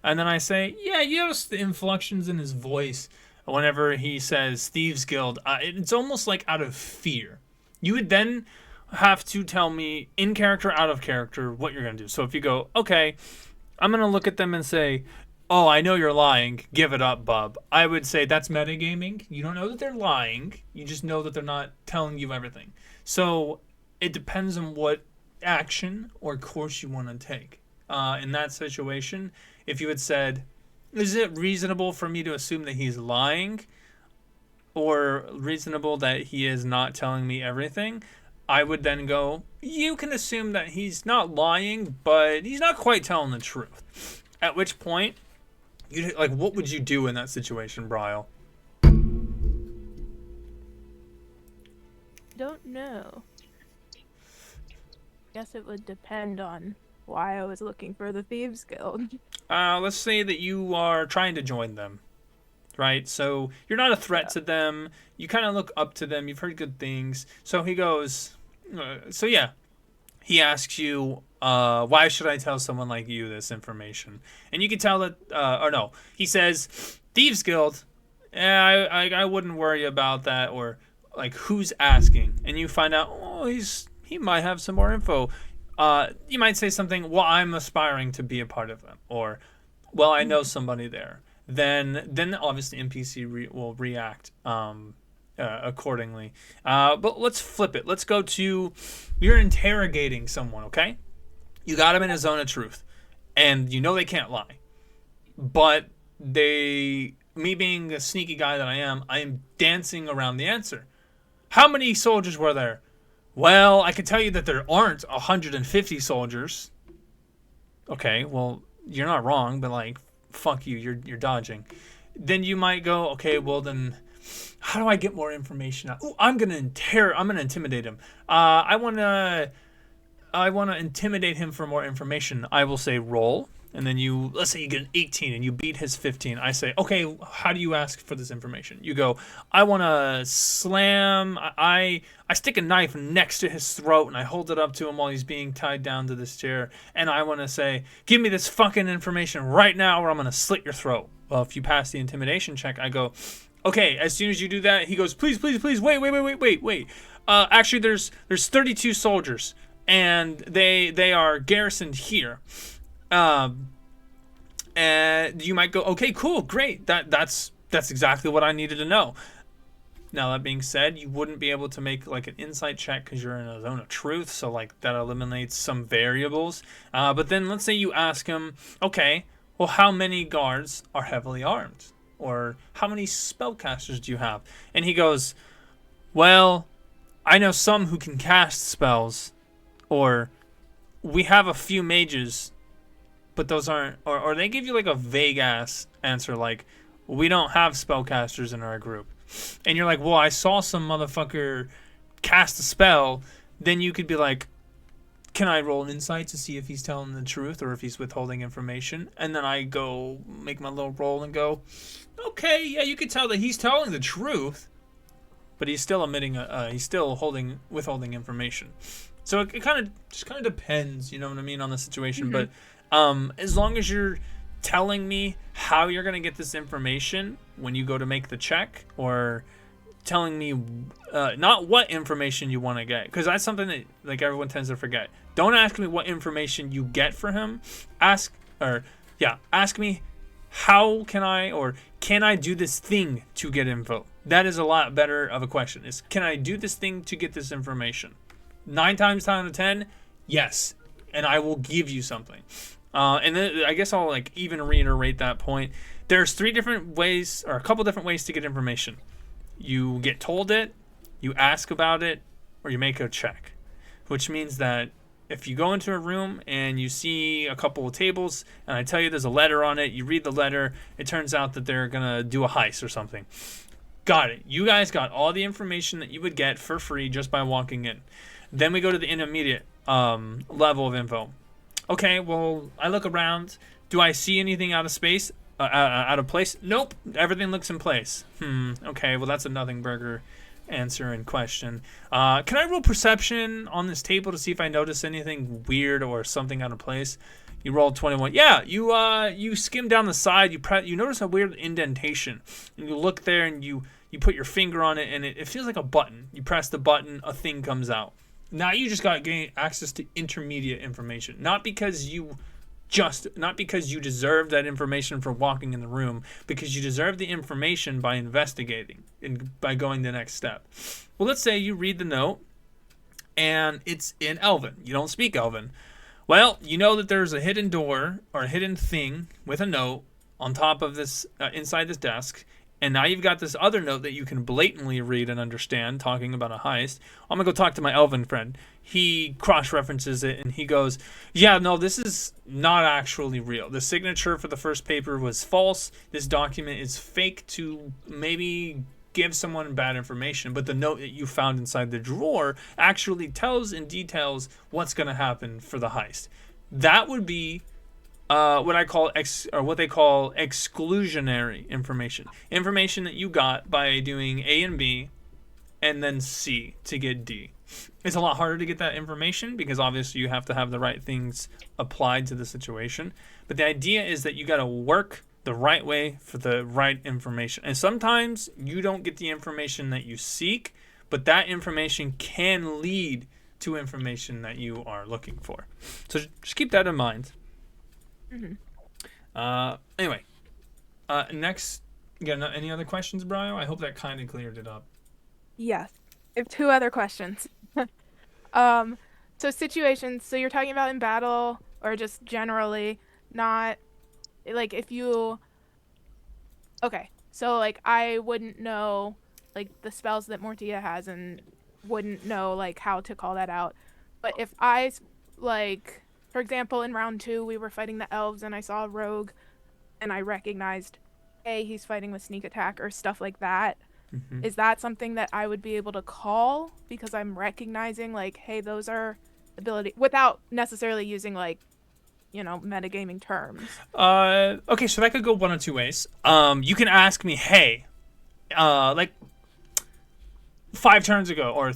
And then I say, yeah, you notice the inflections in his voice. whenever he says Thieves Guild, it's almost like out of fear. You would then have to tell me in character, out of character, what you're going to do. So if you go, okay, I'm going to look at them and say, oh, I know you're lying. Give it up, bub. I would say that's metagaming. You don't know that they're lying. You just know that they're not telling you everything. So it depends on what action or course you want to take. In that situation, if you had said, is it reasonable for me to assume that he's lying, or reasonable that he is not telling me everything, I would then go, you can assume that he's not lying, but he's not quite telling the truth. At which point, what would you do in that situation, Bryle? Don't know. Guess it would depend on why I was looking for the Thieves Guild. Let's say that you are trying to join them, right? So you're not a threat to them. You kind of look up to them. You've heard good things. So he goes, he asks you, why should I tell someone like you this information? And you can tell that, he says, Thieves Guild, I wouldn't worry about that, or like, who's asking? And you find out, he might have some more info. You might say something, well, I'm aspiring to be a part of them, or, well, I know somebody there. Then obviously NPC will react accordingly. But let's flip it. Let's go to, you're interrogating someone, okay? You got them in a zone of truth, and you know they can't lie. But me being the sneaky guy that I am dancing around the answer. How many soldiers were there? Well, I can tell you that there aren't 150 soldiers. Okay, well, you're not wrong, but like, fuck you, you're dodging. Then you might go, okay, well then, how do I get more information out? Ooh, I'm gonna intimidate him. I wanna intimidate him for more information. I will say roll, and then let's say you get an 18 and you beat his 15. I say, okay, how do you ask for this information? You go, I wanna slam. I stick a knife next to his throat and I hold it up to him while he's being tied down to this chair, and I wanna say, give me this fucking information right now, or I'm gonna slit your throat. Well, if you pass the intimidation check, I go, okay, as soon as you do that, he goes, please, wait. Actually, there's 32 soldiers, and they are garrisoned here. And you might go, okay, cool, great. That's exactly what I needed to know. Now, that being said, you wouldn't be able to make like an insight check because you're in a zone of truth, so like that eliminates some variables. But then let's say you ask him, okay, well, how many guards are heavily armed? Or how many spellcasters do you have? And he goes, well, I know some who can cast spells, or we have a few mages, but those aren't, or they give you like a vague ass answer, like, we don't have spellcasters in our group. And you're like, well, I saw some motherfucker cast a spell. Then you could be like, can I roll an insight to see if he's telling the truth or if he's withholding information? And then I go make my little roll and go, okay, yeah, you could tell that he's telling the truth, but he's still withholding information. So it kind of depends, you know what I mean, on the situation. Mm-hmm. But as long as you're telling me how you're going to get this information when you go to make the check, or telling me not what information you want to get, because that's something that like everyone tends to forget. Don't ask me what information you get for him. Ask me how can I do this thing to get info. That is a lot better of a question. Is can I do this thing to get this information? 9 times out of 10, yes, and I will give you something. And then I guess I'll like even reiterate that point. There's 3 different ways, or a couple different ways to get information. You get told it, you ask about it, or you make a check. Which means that if you go into a room and you see a couple of tables, and I tell you there's a letter on it, you read the letter, it turns out that they're going to do a heist or something. Got it. You guys got all the information that you would get for free just by walking in. Then we go to the intermediate level of info. Okay, well, I look around. Do I see anything out of space? Out of place? Nope. Everything looks in place. Okay, well, that's a nothing burger answer and question. Can I roll perception on this table to see if I notice anything weird or something out of place? You rolled 21. Yeah, you skim down the side. You notice a weird indentation, and you look there and you put your finger on it, and it feels like a button. You press the button, a thing comes out. Now you just got gain access to intermediate information, not because you deserve that information for walking in the room, because you deserve the information by investigating and by going the next step. Well, let's say you read the note and it's in Elven. You don't speak Elven. Well, you know that there's a hidden door or a hidden thing with a note on top of this, inside this desk. And now you've got this other note that you can blatantly read and understand, talking about a heist. I'm going to go talk to my Elven friend. He cross-references it, and he goes, yeah, no, this is not actually real. The signature for the first paper was false. This document is fake to maybe give someone bad information. But the note that you found inside the drawer actually tells and details what's going to happen for the heist. That would be what they call exclusionary information. Information that you got by doing A and B and then C to get D. It's a lot harder to get that information because obviously you have to have the right things applied to the situation. But the idea is that you got to work the right way for the right information. And sometimes you don't get the information that you seek, but that information can lead to information that you are looking for. So just keep that in mind. Anyway, next, any other questions, Brio? I hope that kind of cleared it up. Yes. I have 2 other questions. So situations, so you're talking about in battle or just generally, not like if you, okay, so like I wouldn't know like the spells that Mortia has and wouldn't know like how to call that out. But if I, like, for example, in round 2, we were fighting the elves and I saw a rogue and I recognized, hey, he's fighting with sneak attack or stuff like that. Mm-hmm. Is that something that I would be able to call because I'm recognizing, like, hey, those are ability without necessarily using, like, you know, metagaming terms? Okay, so that could go one of 2 ways. You can ask me, hey, like 5 turns ago, or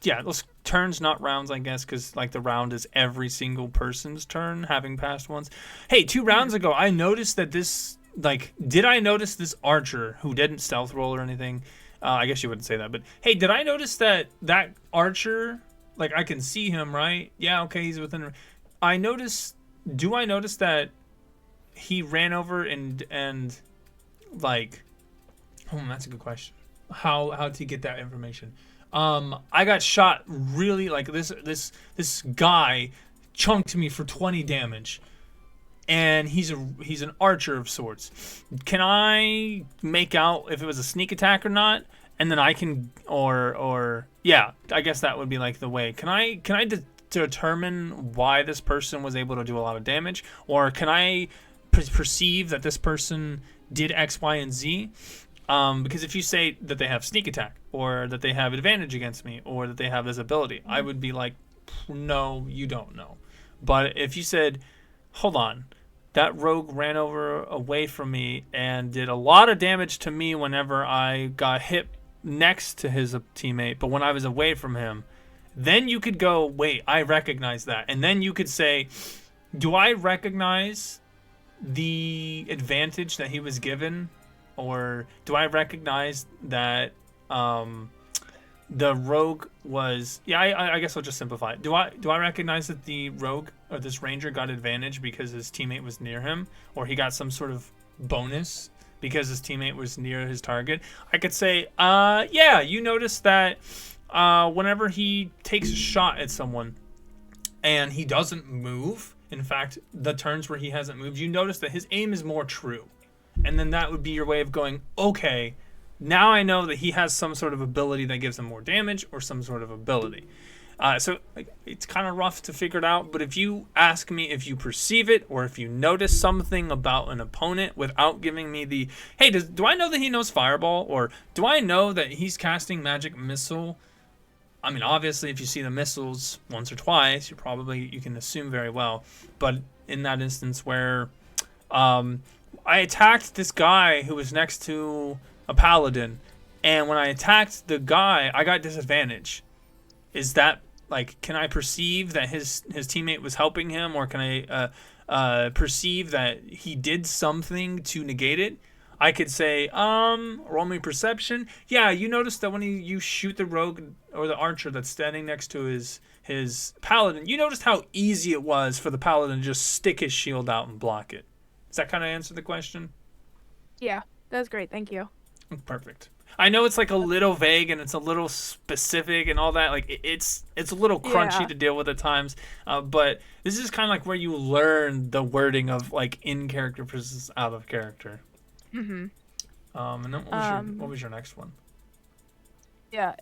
those turns, not rounds, I guess, because like the round is every single person's turn, having passed once. Hey, 2 rounds ago, I noticed that this, like, did I notice this archer who didn't stealth roll or anything? I guess you wouldn't say that, but hey, did I notice that archer, like, I can see him, right? Yeah, okay, he's within. Do I notice that he ran over and like, that's a good question. How to get that information? I got shot really, like, this guy chunked me for 20 damage. And he's an archer of sorts. Can I make out if it was a sneak attack or not? And then I can, or yeah, I guess that would be like the way. Can I determine why this person was able to do a lot of damage, or can I perceive that this person did X, Y, and Z? Because if you say that they have sneak attack, or that they have advantage against me, or that they have this ability, I would be like, no, you don't know. But if you said, hold on, that rogue ran away from me and did a lot of damage to me whenever I got hit next to his teammate, but when I was away from him, then you could go, wait, I recognize that. And then you could say, do I recognize the advantage that he was given? Or do I recognize that the rogue was... Yeah, I guess I'll just simplify it. Do I recognize that the rogue or this ranger got advantage because his teammate was near him? Or he got some sort of bonus because his teammate was near his target? I could say, yeah, you notice that whenever he takes a shot at someone and he doesn't move, in fact, the turns where he hasn't moved, you notice that his aim is more true. And then that would be your way of going, okay, now I know that he has some sort of ability that gives him more damage or some sort of ability. So it's kind of rough to figure it out, but if you ask me if you perceive it or if you notice something about an opponent without giving me the, hey, do I know that he knows Fireball? Or do I know that he's casting Magic Missile? I mean, obviously, if you see the missiles once or twice, you can assume very well. But in that instance where I attacked this guy who was next to a paladin, and when I attacked the guy, I got disadvantage. Is that like, can I perceive that his teammate was helping him, or can I perceive that he did something to negate it? I could say, roll me perception. Yeah, you notice that when you shoot the rogue or the archer that's standing next to his paladin, you noticed how easy it was for the paladin to just stick his shield out and block it. Does that kind of answer the question? Yeah, that's great. Thank you. Perfect. I know it's like a little vague and it's a little specific and all that. Like it's a little crunchy to deal with at times. But this is kind of like where you learn the wording of like in character versus out of character. Mm-hmm. And then what was your next one? Yeah,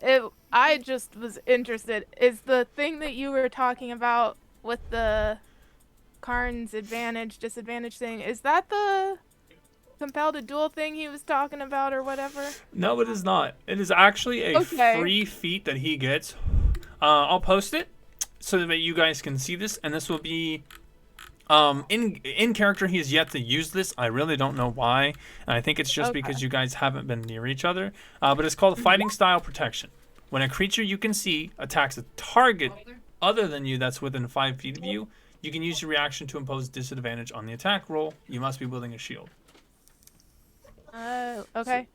I just was interested. Is the thing that you were talking about with the Karn's advantage, disadvantage thing, is that the compelled to duel thing he was talking about or whatever? No, it is not. It is actually a free feat that he gets. I'll post it so that you guys can see this, and this will be in character. He has yet to use this. I really don't know why, and I think it's just because you guys haven't been near each other. But it's called Fighting Style Protection. When a creature you can see attacks a target other than you that's within 5 feet of you, you can use your reaction to impose disadvantage on the attack roll. You must be wielding a shield. Okay.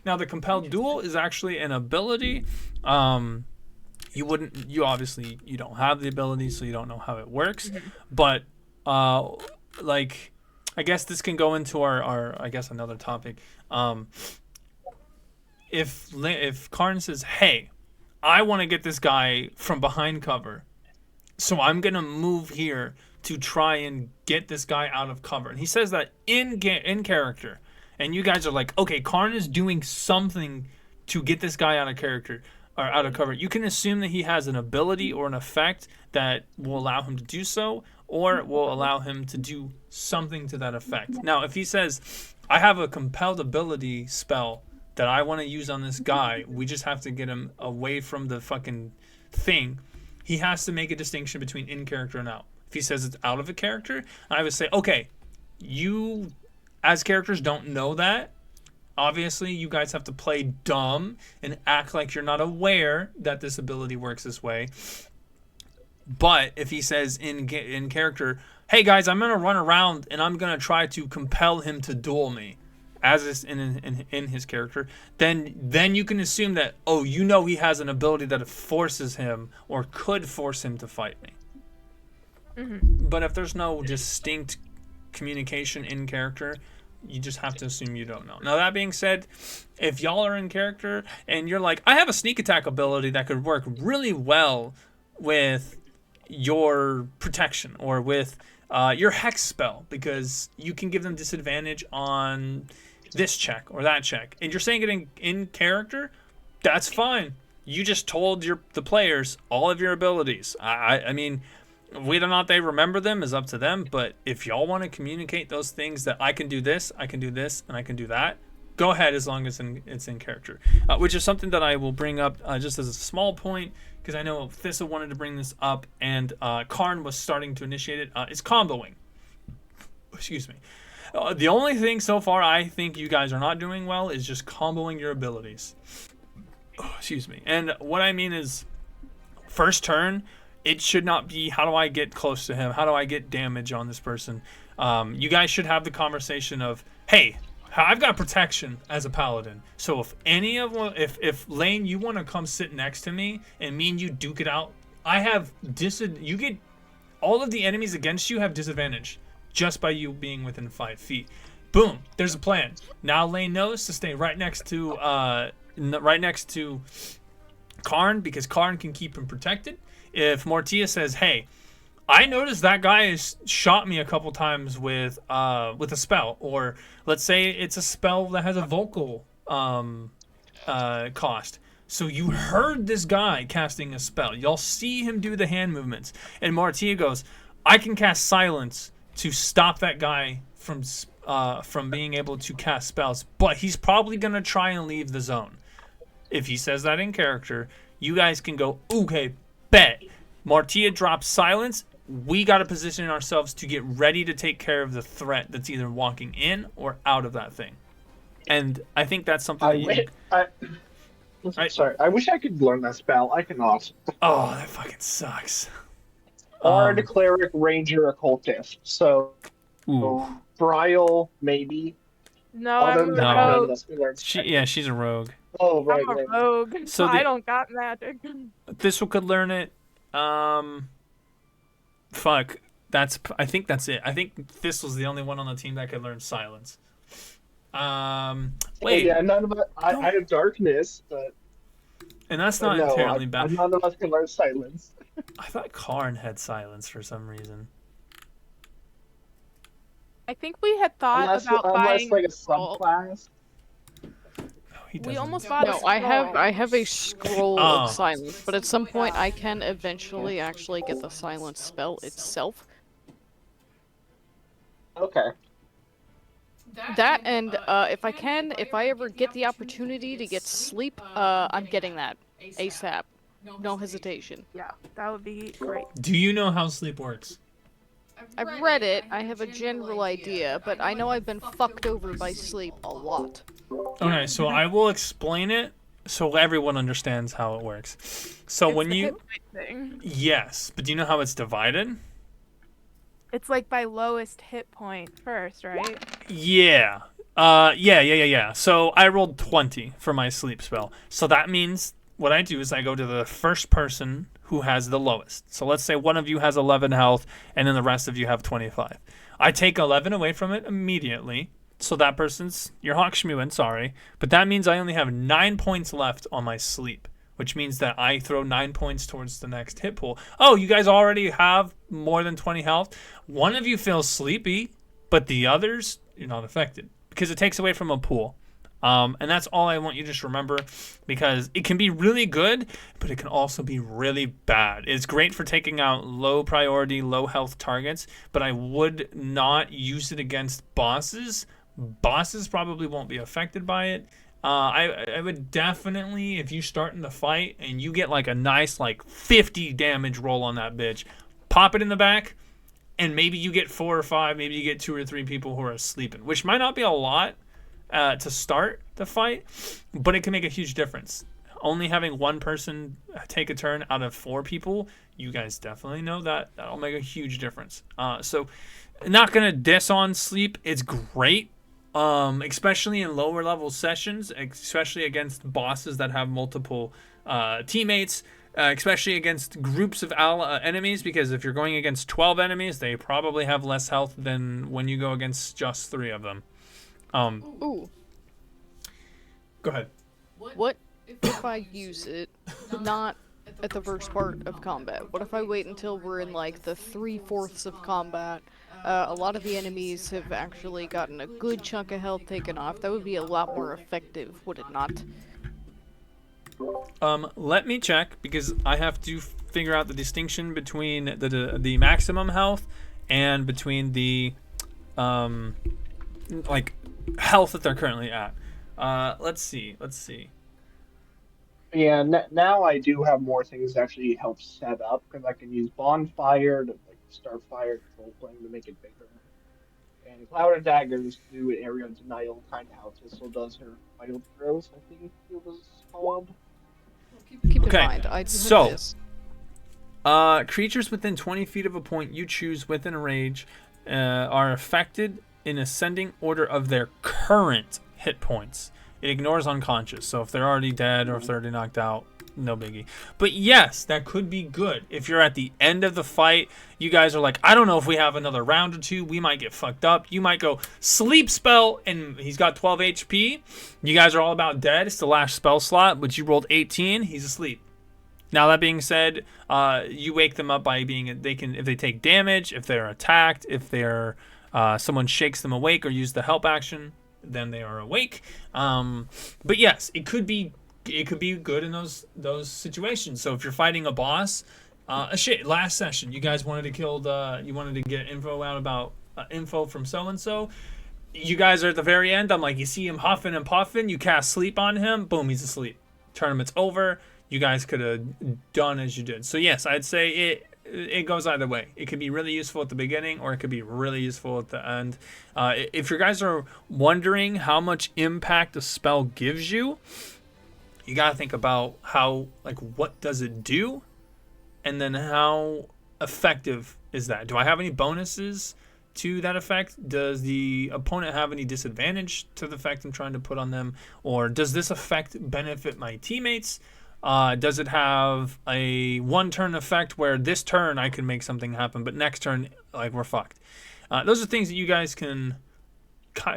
Now the compelled duel is actually an ability. You obviously don't have the ability, so you don't know how it works. But like, I guess this can go into our I guess another topic. If Karn says, "Hey, I want to get this guy from behind cover, so I'm gonna move here to try and get this guy out of cover," and he says that in character. And you guys are like, okay, Karn is doing something to get this guy out of character or out of cover. You can assume that he has an ability or an effect that will allow him to do so, or will allow him to do something to that effect. Now, if he says, I have a compelled ability spell that I want to use on this guy, we just have to get him away from the fucking thing, he has to make a distinction between in character and out. If he says it's out of a character, I would say, okay, you as characters don't know that. Obviously, you guys have to play dumb and act like you're not aware that this ability works this way. But if he says in character, hey guys, I'm going to run around and I'm going to try to compel him to duel me, as is in his character, then you can assume that, oh, you know he has an ability that forces him or could force him to fight me. Mm-hmm. But if there's no distinct communication in character, you just have to assume you don't know. Now, that being said, if y'all are in character and you're like, I have a sneak attack ability that could work really well with your protection or with your hex spell, because you can give them disadvantage on this check or that check, and you're saying it in character, that's fine. You just told the players all of your abilities. I mean, whether or not they remember them is up to them, but if y'all want to communicate those things that I can do this, and I can do that, go ahead, as long as it's in character. Which is something that I will bring up just as a small point, because I know Thissa wanted to bring this up, and Karn was starting to initiate it. It's comboing. Excuse me. The only thing so far I think you guys are not doing well is just comboing your abilities. Excuse me. And what I mean is, first turn, it should not be, how do I get close to him? How do I get damage on this person? You guys should have the conversation of, hey, I've got protection as a paladin. So if Lane, you want to come sit next to me and me and you duke it out, I have you get all of the enemies against you have disadvantage just by you being within 5 feet. Boom, there's a plan. Now Lane knows to stay right next to Karn, because Karn can keep him protected. If Mortia says, hey, I noticed that guy has shot me a couple times with a spell, or let's say it's a spell that has a vocal cost. So you heard this guy casting a spell. Y'all see him do the hand movements, and Mortia goes, I can cast silence to stop that guy from being able to cast spells, but he's probably gonna try and leave the zone. If he says that in character, you guys can go, okay, bet. Mortia drops silence. We got to position ourselves to get ready to take care of the threat that's either walking in or out of that thing. And I think that's something Sorry, I wish I could learn that spell. I cannot. Oh, that fucking sucks. Bard, cleric, ranger, occultist. So, Ooh. Brial, maybe. No, Other I'm than a that, none of rogue. us can learn Yeah, she's a rogue. Oh, right, I'm a right. rogue. So I the- don't got magic. Thistle could learn it. Fuck. I think that's it. I think Thistle's the only one on the team that could learn silence. Wait. Yeah, none of us. I have darkness, but And that's not no, entirely bad. none of us can learn silence. I thought Karn had silence for some reason. I think we had thought about Unless buying like a scroll. subclass. No, he We doesn't. almost bought a No, scroll. I have a scroll Oh. of silence, but at some point I can eventually actually get the silence spell itself. Okay. That and if I ever get the opportunity to get sleep, I'm getting that ASAP. No hesitation. Yeah, that would be great. Do you know how sleep works? I've read it, I have a general idea, but I know I've been fucked over by sleep a lot. Okay, so I will explain it so everyone understands how it works. So It's when the you hit point thing. yes, but do you know how it's divided? It's like by lowest hit point first, right? Yeah. Yeah. So I rolled 20 for my sleep spell. So that means what I do is I go to the first person who has the lowest. So let's say one of you has 11 health and then the rest of you have 25. I take 11 away from it immediately. So that person's, you're Hawk Schmewin, sorry. But that means I only have 9 points left on my sleep, which means that I throw 9 points towards the next hit pool. Oh, you guys already have more than 20 health? One of you feels sleepy, but the others, you're not affected because it takes away from a pool. And that's all I want you to just remember, because it can be really good, but it can also be really bad. It's great for taking out low priority, low health targets, but I would not use it against bosses. Bosses probably won't be affected by it. I would definitely, if you start in the fight and you get like a nice like 50 damage roll on that bitch, pop it in the back, and maybe you get 4 or 5, maybe you get 2 or 3 people who are sleeping, which might not be a lot to start the fight, but it can make a huge difference. Only having one person take a turn out of 4 people, you guys definitely know that that'll make a huge difference. So not gonna diss on sleep. It's great. Especially in lower level sessions, especially against bosses that have multiple teammates, especially against groups of enemies, because if you're going against 12 enemies, they probably have less health than when you go against just 3 of them. Ooh, Go ahead. what if I use it not at the first part of combat? What if I wait until we're in like the 3/4 of combat? A lot of the enemies have actually gotten a good chunk of health taken off. That would be a lot more effective, would it not? Let me check, because I have to figure out the distinction between the maximum health and between the like health that they're currently at. Let's see. Yeah, now I do have more things to actually help set up, because I can use bonfire to like start fire control plane to make it bigger, and cloud of daggers to do area denial, kind of how Thistle does her wild throws. I think it was called. Keep Okay, in mind, I do so- this. Creatures within 20 feet of a point you choose within a range are affected in ascending order of their current hit points. It ignores unconscious, so if they're already dead or if they're already knocked out, no biggie. But yes, that could be good. If you're at the end of the fight, you guys are like, I don't know if we have another round or 2, we might get fucked up. You might go sleep spell, and he's got 12 HP. You guys are all about dead. It's the last spell slot, but you rolled 18. He's asleep. Now that being said, you wake them up by being if they take damage, if they're attacked, if they're someone shakes them awake or use the help action, then they are awake. But yes, it could be good in those situations. So if you're fighting a boss, last session you guys wanted to get info out about info from so and so. You guys are at the very end. I'm like, you see him huffing and puffing. You cast sleep on him. Boom, he's asleep. Tournament's over. You guys could have done as you did. So yes, I'd say it goes either way. It could be really useful at the beginning, or it could be really useful at the end. If you guys are wondering how much impact a spell gives you, you gotta think about how, like, what does it do, and then how effective is that? Do I have any bonuses to that effect? Does the opponent have any disadvantage to the effect I'm trying to put on them? Or does this effect benefit my teammates? Does it have a one-turn effect where this turn I can make something happen, but next turn, like, we're fucked? Those are things that you guys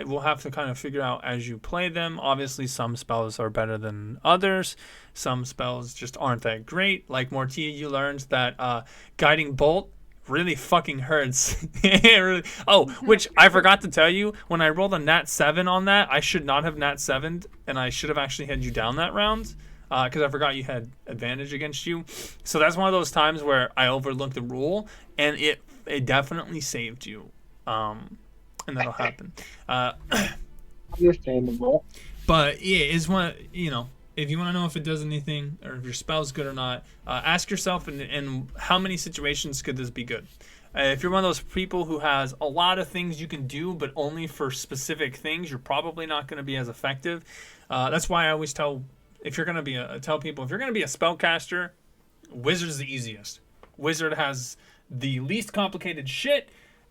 will have to kind of figure out as you play them. Obviously, some spells are better than others. Some spells just aren't that great. Like Mortia, you learned that Guiding Bolt really fucking hurts. Which I forgot to tell you, when I rolled a nat 7 on that, I should not have nat 7'd, and I should have actually had you down that round, because I forgot you had advantage against you. So that's one of those times where I overlooked the rule, and it definitely saved you. And that'll happen. Understandable. But yeah, it's one, if you want to know if it does anything or if your spell's good or not, ask yourself in how many situations could this be good. If you're one of those people who has a lot of things you can do, but only for specific things, you're probably not going to be as effective. That's why I always tell people if you're going to be a spellcaster, Wizard's the easiest. Wizard has the least complicated shit.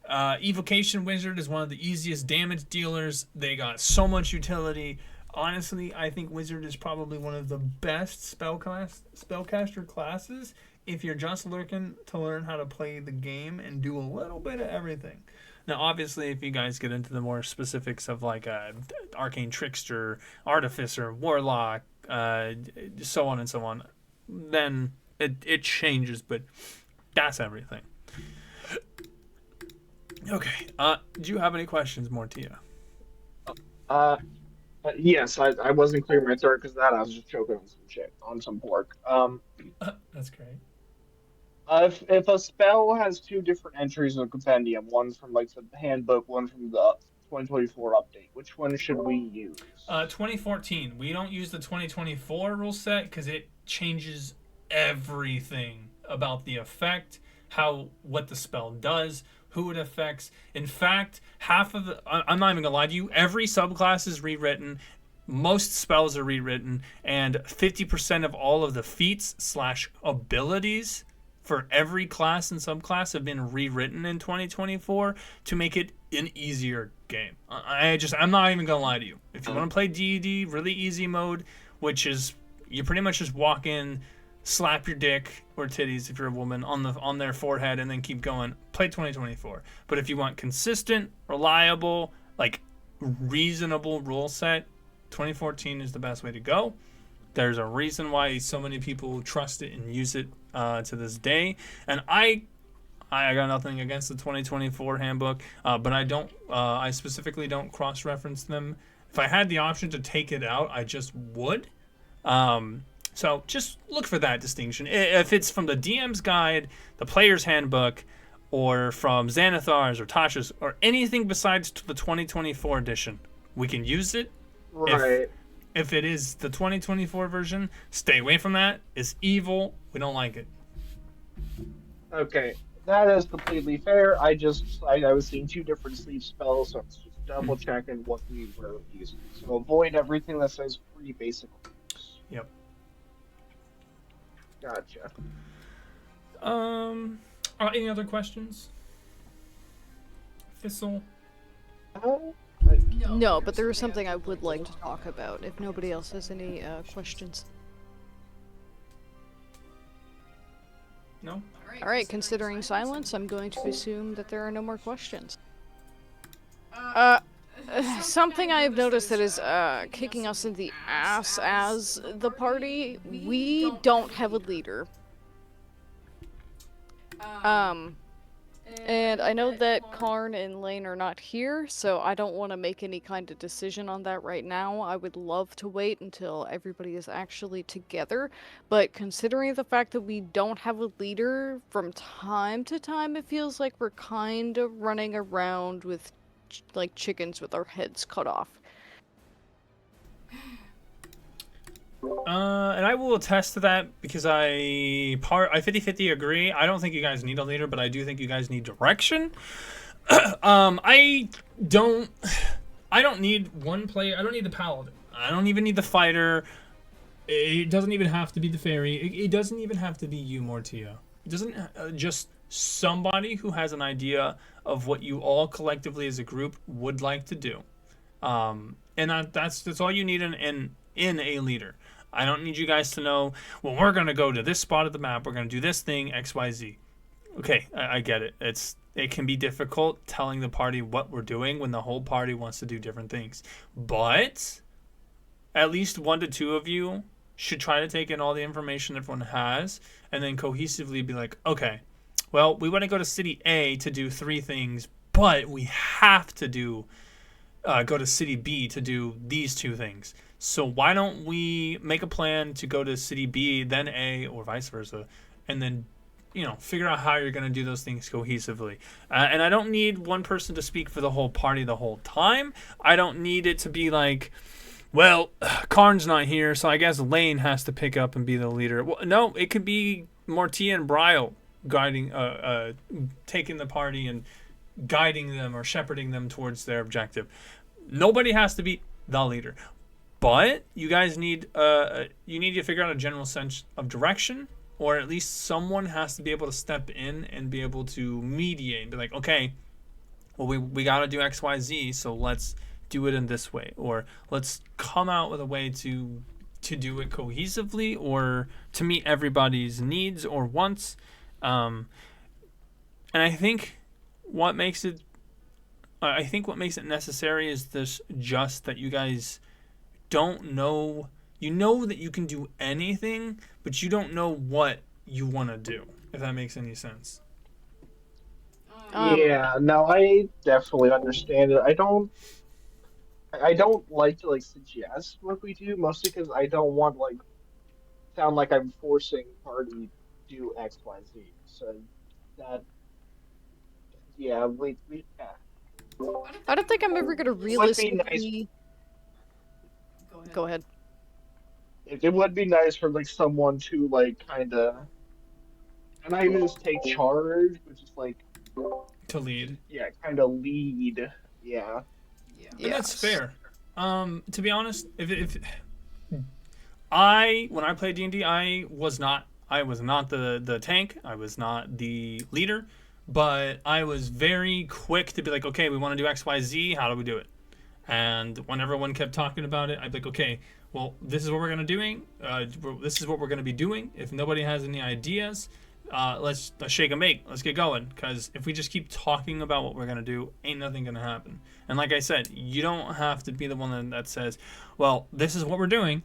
Evocation Wizard is one of the easiest damage dealers. They got so much utility. Honestly, I think Wizard is probably one of the best spellcaster classes if you're just looking to learn how to play the game and do a little bit of everything. Now, obviously, if you guys get into the more specifics of like Arcane Trickster, Artificer, Warlock, so on and so on, then it changes, but that's everything. Okay. Do you have any questions, Mortia? Yes, I wasn't clear my throat because that I was just choking on some shit, on some pork. That's great. If a spell has two different entries in the compendium, one from like the handbook, one from the 2024 update, which one should we use? 2014. We don't use the 2024 rule set because it changes everything about the effect, what the spell does, who it affects. In fact, I'm not even gonna lie to you, every subclass is rewritten, most spells are rewritten, and 50% of all of the feats / abilities for every class and subclass have been rewritten in 2024 to make it an easier game. I'm not even gonna lie to you. If you want to play D&D really easy mode, which is you pretty much just walk in, slap your dick or titties if you're a woman on their forehead and then keep going, play 2024. But if you want consistent, reliable, like reasonable rule set, 2014 is the best way to go. There's a reason why so many people trust it and use it to this day. And I got nothing against the 2024 handbook, but I specifically don't cross-reference them. If I had the option to take it out, I just would. So just look for that distinction. If it's from the DM's guide, the player's handbook, or from Xanathar's or Tasha's, or anything besides the 2024 edition, we can use it. Right. If it is the 2024 version, stay away from that. It's evil. We don't like it. Okay, that is completely fair. I was seeing two different sleep spells, so I was just double checking what we were using. So avoid everything that says free basic rules. Yep. Gotcha. Any other questions? Thistle? No, but there is something I would like to talk about, if nobody else has any questions. No? Alright, considering silence, I'm going to assume that there are no more questions. Something I have noticed that is kicking us in the ass as the party, we don't have a leader. And I know that Karn and Lane are not here, so I don't want to make any kind of decision on that right now. I would love to wait until everybody is actually together, but considering the fact that we don't have a leader, from time to time it feels like we're kind of running around with like chickens with our heads cut off. And I will attest to that because I 50-50 agree. I don't think you guys need a leader, but I do think you guys need direction. I don't need one player. I don't need the paladin. I don't even need the fighter. It doesn't even have to be the fairy. It doesn't even have to be you, Mortia. It doesn't just somebody who has an idea of what you all collectively as a group would like to do. That's all you need in a leader. I don't need you guys to know, well, we're going to go to this spot of the map. We're going to do this thing, XYZ. Okay, I get it. It can be difficult telling the party what we're doing when the whole party wants to do different things. But at least 1 to 2 of you should try to take in all the information everyone has and then cohesively be like, okay, well, we want to go to City A to do 3 things, but we have to go to City B to do these 2 things. So why don't we make a plan to go to City B, then A, or vice versa, and then, figure out how you're going to do those things cohesively. And I don't need one person to speak for the whole party the whole time. I don't need it to be like, well, Karn's not here, so I guess Lane has to pick up and be the leader. Well, no, it could be Mortia and Brio guiding, taking the party and guiding them or shepherding them towards their objective. Nobody has to be the leader. But you guys need to figure out a general sense of direction, or at least someone has to be able to step in and be able to mediate and be like, okay, well, we got to do X, Y, Z, so let's do it in this way, or let's come out with a way to do it cohesively or to meet everybody's needs or wants. And I think what makes it necessary is this, just that you guys don't know. You know that you can do anything, but you don't know what you want to do, if that makes any sense. Yeah, no, I definitely understand it. I don't like to suggest what we do, mostly because I don't want sound like I'm forcing party to do X, Y, Z. So that, yeah, yeah. I don't think I'm ever gonna It would be realistically. nice. Go ahead. It would be nice for someone to kind of, and I even just take charge, which is To lead. yeah, kind of lead. Yeah. And that's Yes. fair. To be honest, if when I played D&D, I was not the tank. I was not the leader, but I was very quick to be like, okay, we want to do X, Y, Z. How do we do it? And when everyone kept talking about it, I'd be like, okay, well, this is what we're gonna doing. This is what we're gonna be doing. If nobody has any ideas, let's shake and bake. Let's get going. Because if we just keep talking about what we're gonna do, ain't nothing gonna happen. And like I said, you don't have to be the one that says, well, this is what we're doing.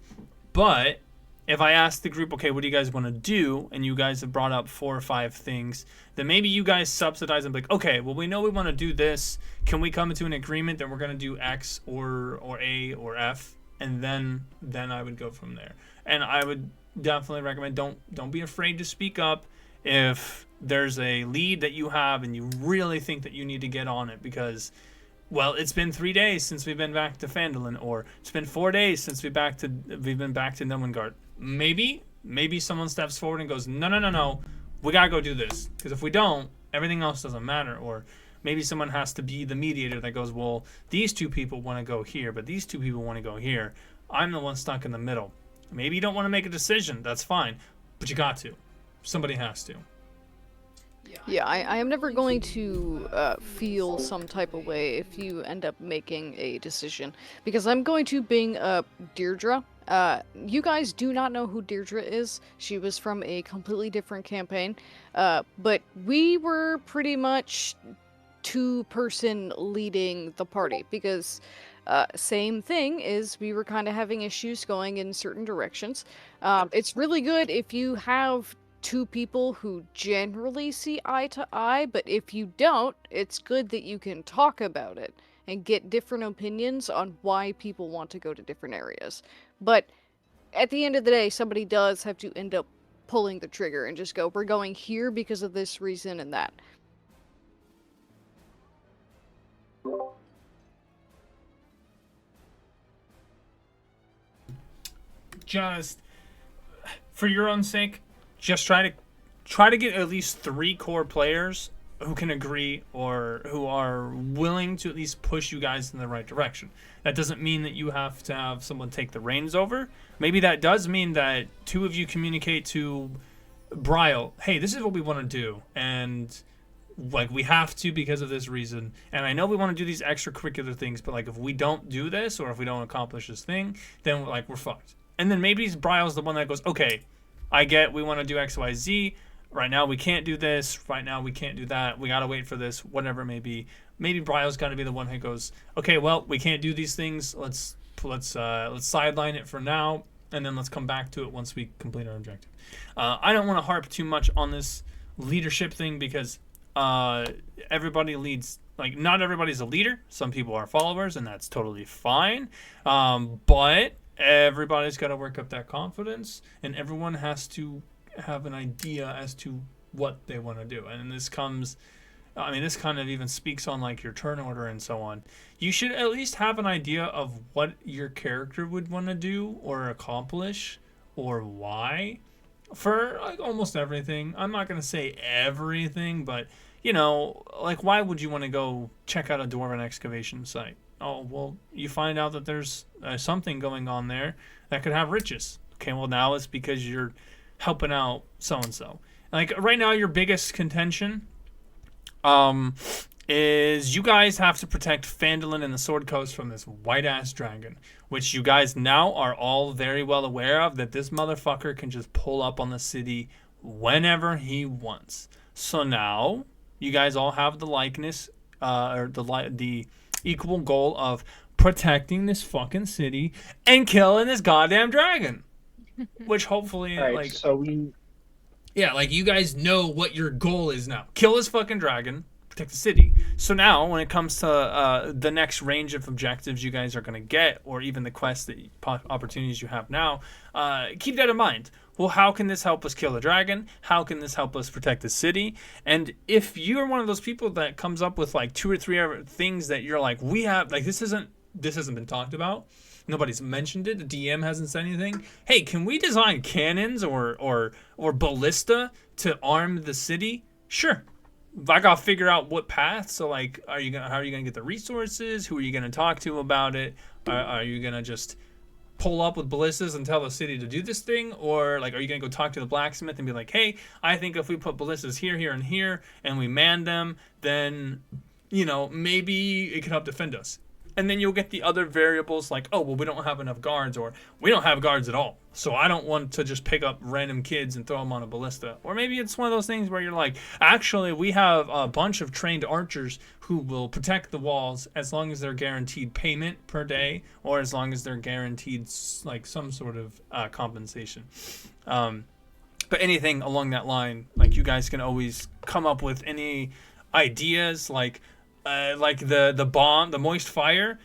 But if I ask the group, okay, what do you guys want to do? And you guys have brought up 4 or 5 things, then maybe you guys subsidize and be like, okay, well, we know we want to do this. Can we come into an agreement that we're going to do X or A or F? And then I would go from there. And I would definitely recommend don't be afraid to speak up if there's a lead that you have and you really think that you need to get on it because, well, it's been 3 days since we've been back to Phandalin, or it's been 4 days since we've been back to Nilfgaard. Maybe someone steps forward and goes, no, we gotta go do this, because if we don't, everything else doesn't matter. Or maybe someone has to be the mediator that goes, well, these 2 people want to go here, but these 2 people want to go here. I'm the one stuck in the middle. Maybe you don't want to make a decision. That's fine, but you got to. Somebody has to. Yeah, I am never going to feel some type of way if you end up making a decision. Because I'm going to bring up Deirdre. You guys do not know who Deirdre is. She was from a completely different campaign. But we were pretty much 2-person leading the party. Because same thing is we were kind of having issues going in certain directions. It's really good if you have 2 people who generally see eye to eye, but if you don't, it's good that you can talk about it and get different opinions on why people want to go to different areas. But at the end of the day, somebody does have to end up pulling the trigger and just go, we're going here because of this reason and that. Just for your own sake, just try to get at least 3 core players who can agree or who are willing to at least push you guys in the right direction. That doesn't mean that you have to have someone take the reins over. Maybe that does mean that two of you communicate to Bryle, hey, this is what we want to do, and like we have to because of this reason, and I know we want to do these extracurricular things, but like if we don't do this or if we don't accomplish this thing, then like we're fucked. And then maybe Bryle's the one that goes, okay, I get we want to do XYZ. Right now we can't do this. Right now we can't do that. We gotta wait for this, whatever it may be. Maybe Bryle's got to be the one who goes, okay, well we can't do these things. Let's sideline it for now, and then let's come back to it once we complete our objective. I don't want to harp too much on this leadership thing because everybody leads. Like, not everybody's a leader. Some people are followers, and that's totally fine. But everybody's got to work up that confidence, and everyone has to have an idea as to what they want to do. And this comes, I mean, this kind of even speaks on like your turn order and so on. You should at least have an idea of what your character would want to do or accomplish or why for like almost everything. I'm not going to say everything, but you know, like why would you want to go check out a dwarven excavation site? Oh, well, you find out that there's something going on there that could have riches. Okay, well now it's because you're helping out so-and-so. Like right now your biggest contention is you guys have to protect Phandalin and the Sword Coast from this white-ass dragon, which you guys now are all very well aware of, that this motherfucker can just pull up on the city whenever he wants. So now you guys all have the likeness, or the equal goal of protecting this fucking city and killing this goddamn dragon. Which hopefully, Right, like, so we yeah, like you guys know what your goal is now. Kill this fucking dragon, protect the city. So now, when it comes to the next range of objectives you guys are going to get, or even the quests that opportunities you have now, keep that in mind. Well, how can this help us kill the dragon? How can this help us protect the city? And if you're one of those people that comes up with like 2 or 3 other things that you're like, we have, like this hasn't been talked about. Nobody's mentioned it. The DM hasn't said anything. Hey, can we design cannons or ballista to arm the city? Sure. I gotta figure out what path. So like, how are you gonna get the resources? Who are you gonna talk to about it? Are you gonna just pull up with ballistas and tell the city to do this thing, or like, are you gonna go talk to the blacksmith and be like, hey, I think if we put ballistas here, here, and here, and we man them, then you know maybe it can help defend us. And then you'll get the other variables like, oh, well, we don't have enough guards, or we don't have guards at all. So I don't want to just pick up random kids and throw them on a ballista. Or maybe it's one of those things where you're like, actually, we have a bunch of trained archers who will protect the walls as long as they're guaranteed payment per day, or as long as they're guaranteed like some sort of compensation. But anything along that line, like you guys can always come up with any ideas, like the bomb, the moist fire.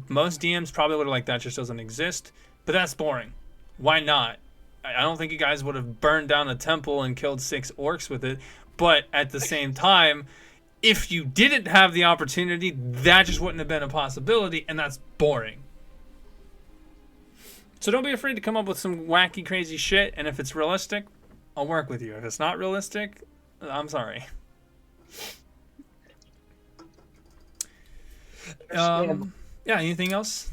Most DMs probably would have like that just doesn't exist, but that's boring. Why not? I don't think you guys would have burned down a temple and killed 6 orcs with it, but at the same time, if you didn't have the opportunity, that just wouldn't have been a possibility, and that's boring. So don't be afraid to come up with some wacky, crazy shit, and if it's realistic, I'll work with you. If it's not realistic, I'm sorry. Yeah, anything else?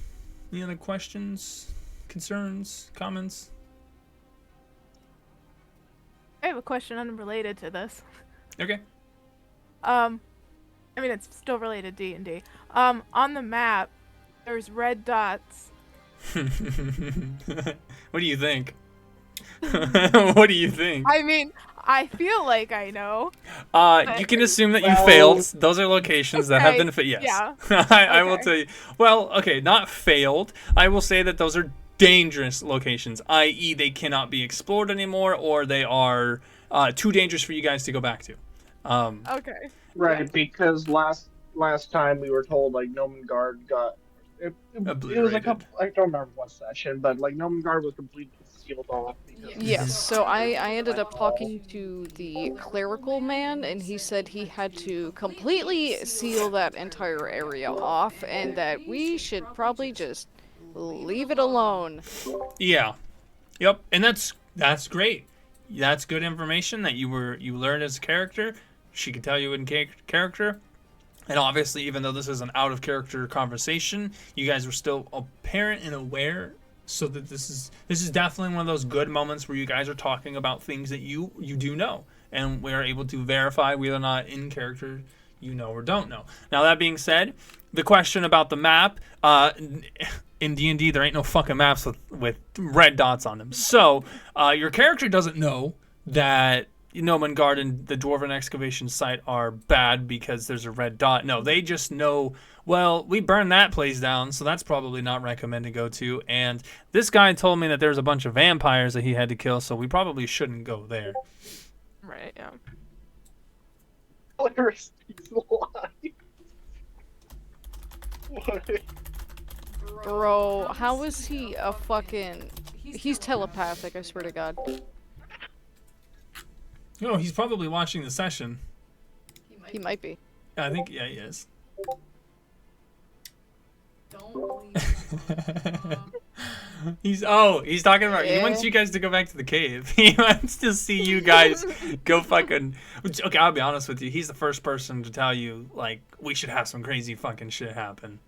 Any other questions, concerns, comments? I have a question unrelated to this. Okay. I mean, it's still related to D&D. On the map, there's red dots. What do you think? What do you think? I mean, I feel like I know. You can assume that you failed. Those are locations that have been yes. Yeah. I will tell you. Well, okay, not failed. I will say that those are dangerous locations, i.e. they cannot be explored anymore, or they are too dangerous for you guys to go back to. Okay. right, because last time we were told like Nomengard got it was a couple, I don't remember what session, but like Nomengard was completely sealed off. Yes, so I ended up talking to the clerical man, and he said he had to completely seal that entire area off, and that we should probably just leave it alone. Yeah. Yep. And that's great. That's good information that you learned as a character. she could tell you in character. And obviously, even though this is an out of character conversation, you guys were still apparent and aware. So that this is definitely one of those good moments where you guys are talking about things that you do know, and we are able to verify whether or not in character you know or don't know. Now that being said, the question about the map, in D&D there ain't no fucking maps with red dots on them. So your character doesn't know that Nomengard and the Dwarven excavation site are bad because there's a red dot. No, they just know, well, we burned that place down, so that's probably not recommended to go to. And this guy told me that there's a bunch of vampires that he had to kill, so we probably shouldn't go there. Right, yeah. Where's these lines? What? Bro, how is he a fucking... He's telepathic, I swear to God. No, he's probably watching the session. He might be. I think, yeah, he is. He's talking about, he wants you guys to go back to the cave. He wants to see you guys go fucking, okay, I'll be honest with you, he's the first person to tell you, like, we should have some crazy fucking shit happen.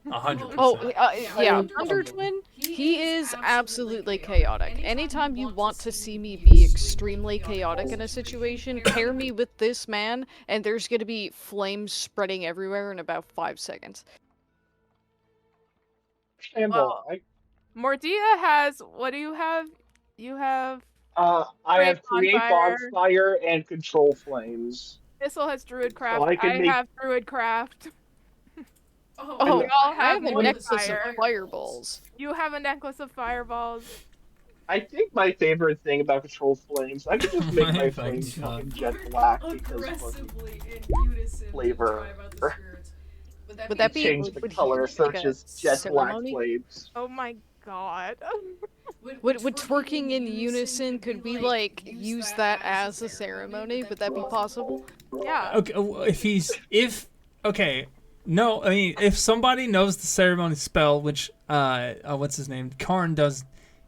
100%. Oh, yeah, Thunder Twin, he is absolutely chaotic. Anytime you want to see me be extremely chaotic in a situation, pair me with this man, and there's gonna be flames spreading everywhere in about 5 seconds. Well, Mordia has, what do you have? You have... I have create bonfire and control flames. Thistle has Druidcraft. So I have Druidcraft. Oh, we all I have a one necklace fire. of fireballs. You have a necklace of fireballs. I think my favorite thing about control flames, I could just make my flames fucking jet black because of flavor. Would that be Change the would color he so like it's a just jet ceremony? black flames. Oh my god. Would twerking in unison, could we like use that as a ceremony? Would that be possible? Yeah. Okay, no, I mean, if somebody knows the ceremony spell, which, what's his name? Karn does,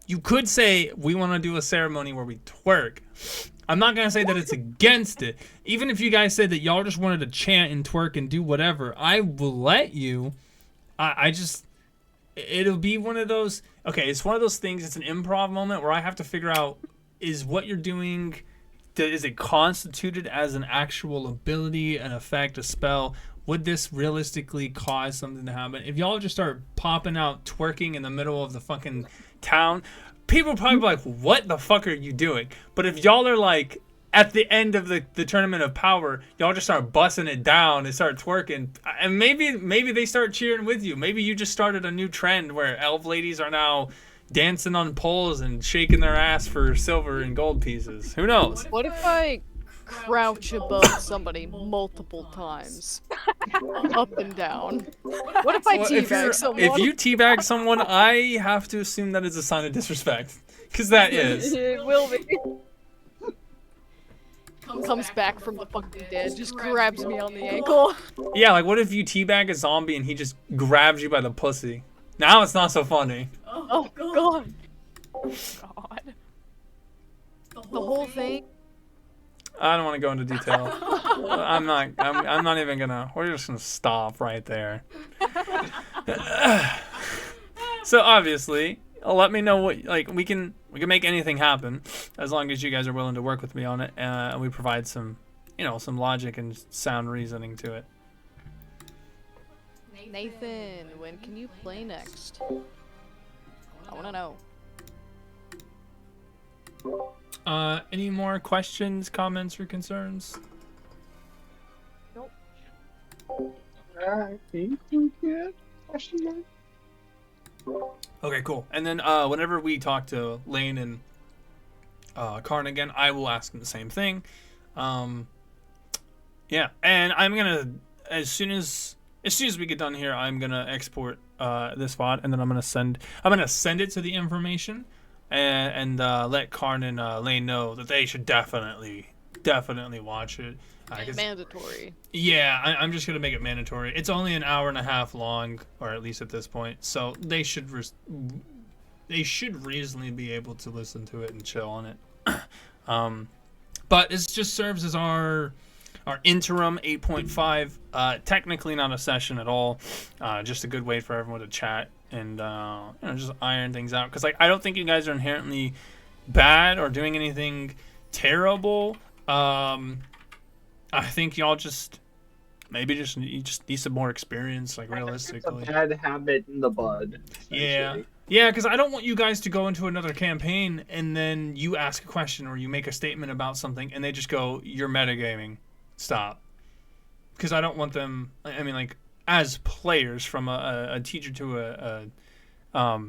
you could say, we want to do a ceremony where we twerk. I'm not going to say that it's against it. Even if you guys said that y'all just wanted to chant and twerk and do whatever, I will let you. It'll be one of those, okay, it's one of those things, it's an improv moment where I have to figure out, is what you're doing, is it constituted as an actual ability, an effect, a spell? Would this realistically cause something to happen? If y'all just start popping out twerking in the middle of the fucking town, people are probably like, what the fuck are you doing? But if y'all are like, at the end of the Tournament of Power, y'all just start busting it down and start twerking, and maybe they start cheering with you. Maybe you just started a new trend where elf ladies are now dancing on poles and shaking their ass for silver and gold pieces. Who knows? What if I crouch above somebody multiple times? Up and down. What if I teabag someone? If you teabag someone, I have to assume that is a sign of disrespect. Because that is. It will be. Comes back from the fucking dead, just grabs me on the ankle. Yeah, like what if you teabag a zombie and he just grabs you by the pussy? Now it's not so funny. Oh god. God. The whole thing? I don't want to go into detail. I'm not even gonna. We're just gonna stop right there. So obviously, let me know what, like, we can make anything happen as long as you guys are willing to work with me on it, and we provide some, some logic and sound reasoning to it. Nathan, when can you play next? I wanna know. Any more questions, comments, or concerns? Nope. I think we get question mark. Okay, cool. And then whenever we talk to Lane and Karn again, I will ask him the same thing. Yeah, and I'm gonna, as soon as we get done here, I'm gonna export this VOD, and then I'm gonna send it to the information, and let Karn and Lane know that they should definitely watch it. Mandatory. Yeah, I'm just gonna make it mandatory. It's only an hour and a half long, or at least at this point, so they should reasonably be able to listen to it and chill on it. But it just serves as our our interim 8.5. Technically not a session at all, just a good way for everyone to chat and just iron things out. Because like I don't think you guys are inherently bad or doing anything terrible. I think y'all just maybe you just need some more experience, like realistically. It's a bad habit in the bud. Yeah. Yeah, because I don't want you guys to go into another campaign and then you ask a question or you make a statement about something and they just go, "You're metagaming. Stop." Because I don't want them. I mean, like as players, from a teacher to a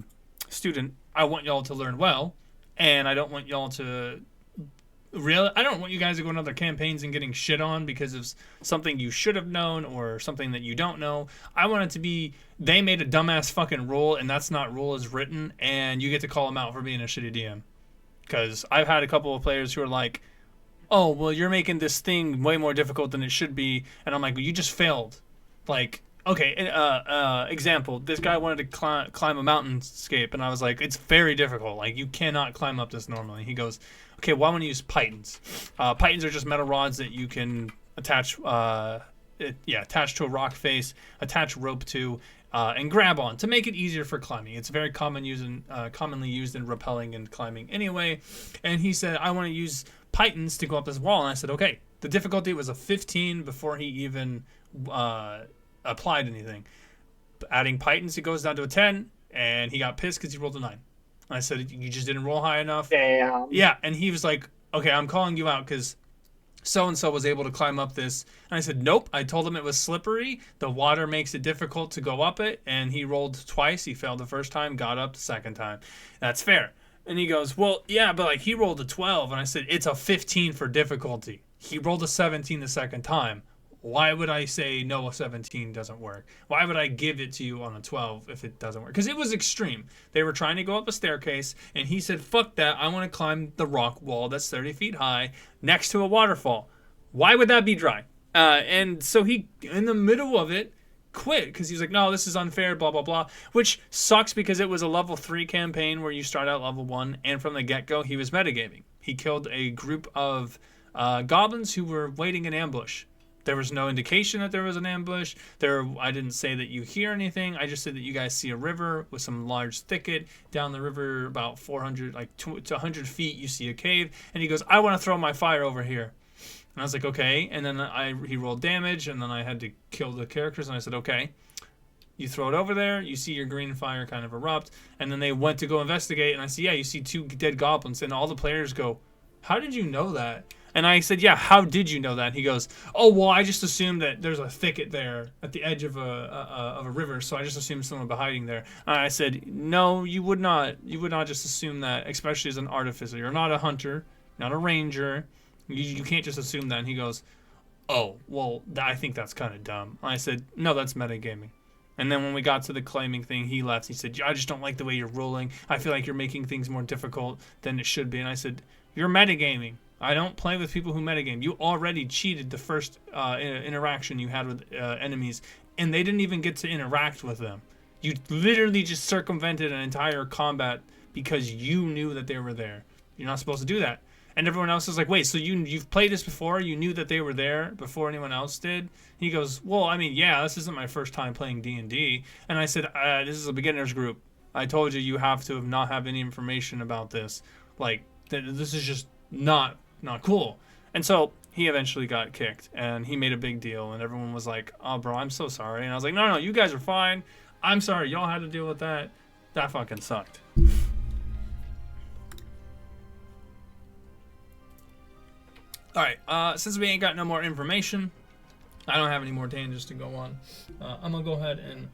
student, I want y'all to learn well, and I don't want y'all to. I don't want you guys to go into other campaigns and getting shit on because of something you should have known or something that you don't know. I want it to be they made a dumbass fucking rule and that's not rule as written, and you get to call them out for being a shitty DM. Because I've had a couple of players who are like, "Oh, well, you're making this thing way more difficult than it should be," and I'm like, "Well, you just failed." Like, okay, example, this guy wanted to climb a mountainscape, and I was like, "It's very difficult. Like, you cannot climb up this normally." He goes, "Okay, well, I'm going to use pythons." Pythons are just metal rods that you can attach, attach to a rock face, attach rope to, and grab on to make it easier for climbing. It's very commonly used in rappelling and climbing anyway. And he said, "I want to use pythons to go up this wall." And I said, "Okay." The difficulty was a 15 before he even applied anything. Adding pythons, it goes down to a 10, and he got pissed because he rolled a 9. And I said, "You just didn't roll high enough." Damn. Yeah, and he was like, "Okay, I'm calling you out because so-and-so was able to climb up this." And I said, "Nope." I told him it was slippery. The water makes it difficult to go up it, and he rolled twice. He failed the first time, got up the second time. That's fair. And he goes, "Well, yeah, but like he rolled a 12." And I said, "It's a 15 for difficulty. He rolled a 17 the second time. Why would I say no, a 17 doesn't work? Why would I give it to you on a 12 if it doesn't work?" Because it was extreme. They were trying to go up a staircase, and he said, "Fuck that. I want to climb the rock wall that's 30 feet high next to a waterfall." Why would that be dry? And so he, in the middle of it, quit because he's like, "No, this is unfair, blah, blah, blah," which sucks because it was a level 3 campaign where you start out level 1, and from the get-go, he was metagaming. He killed a group of goblins who were waiting in ambush. There was no indication that there was an ambush. I didn't say that you hear anything. I just said that you guys see a river with some large thicket. Down the river, about 400, to 100 feet, you see a cave. And he goes, "I want to throw my fire over here." And I was like, "Okay." And then he rolled damage, and then I had to kill the characters. And I said, "Okay, you throw it over there. You see your green fire kind of erupt." And then they went to go investigate. And I said, "Yeah, you see 2 dead goblins." And all the players go, "How did you know that?" And I said, "Yeah, how did you know that?" He goes, "Oh, well, I just assumed that there's a thicket there at the edge of a river, so I just assumed someone would be hiding there." And I said, "No, you would not. You would not just assume that, especially as an artificer. You're not a hunter, not a ranger. You can't just assume that." And he goes, "Oh, well, I think that's kind of dumb." And I said, "No, that's metagaming." And then when we got to the claiming thing, he left. He said, "I just don't like the way you're rolling. I feel like you're making things more difficult than it should be." And I said, "You're metagaming. I don't play with people who metagame. You already cheated the first interaction you had with enemies, and they didn't even get to interact with them. You literally just circumvented an entire combat because you knew that they were there. You're not supposed to do that." And everyone else is like, "Wait, so you've played this before? You knew that they were there before anyone else did?" He goes, "Well, I mean, yeah, this isn't my first time playing D&D." And I said, "This is a beginner's group. I told you you have to not have any information about this. Like, this is just not cool." And so he eventually got kicked, and he made a big deal, and everyone was like, "Oh, bro, I'm so sorry." And I was like, no, you guys are fine. I'm sorry y'all had to deal with that. That fucking sucked. Alright, since we ain't got no more information, I don't have any more tangents to go on. I'm gonna go ahead and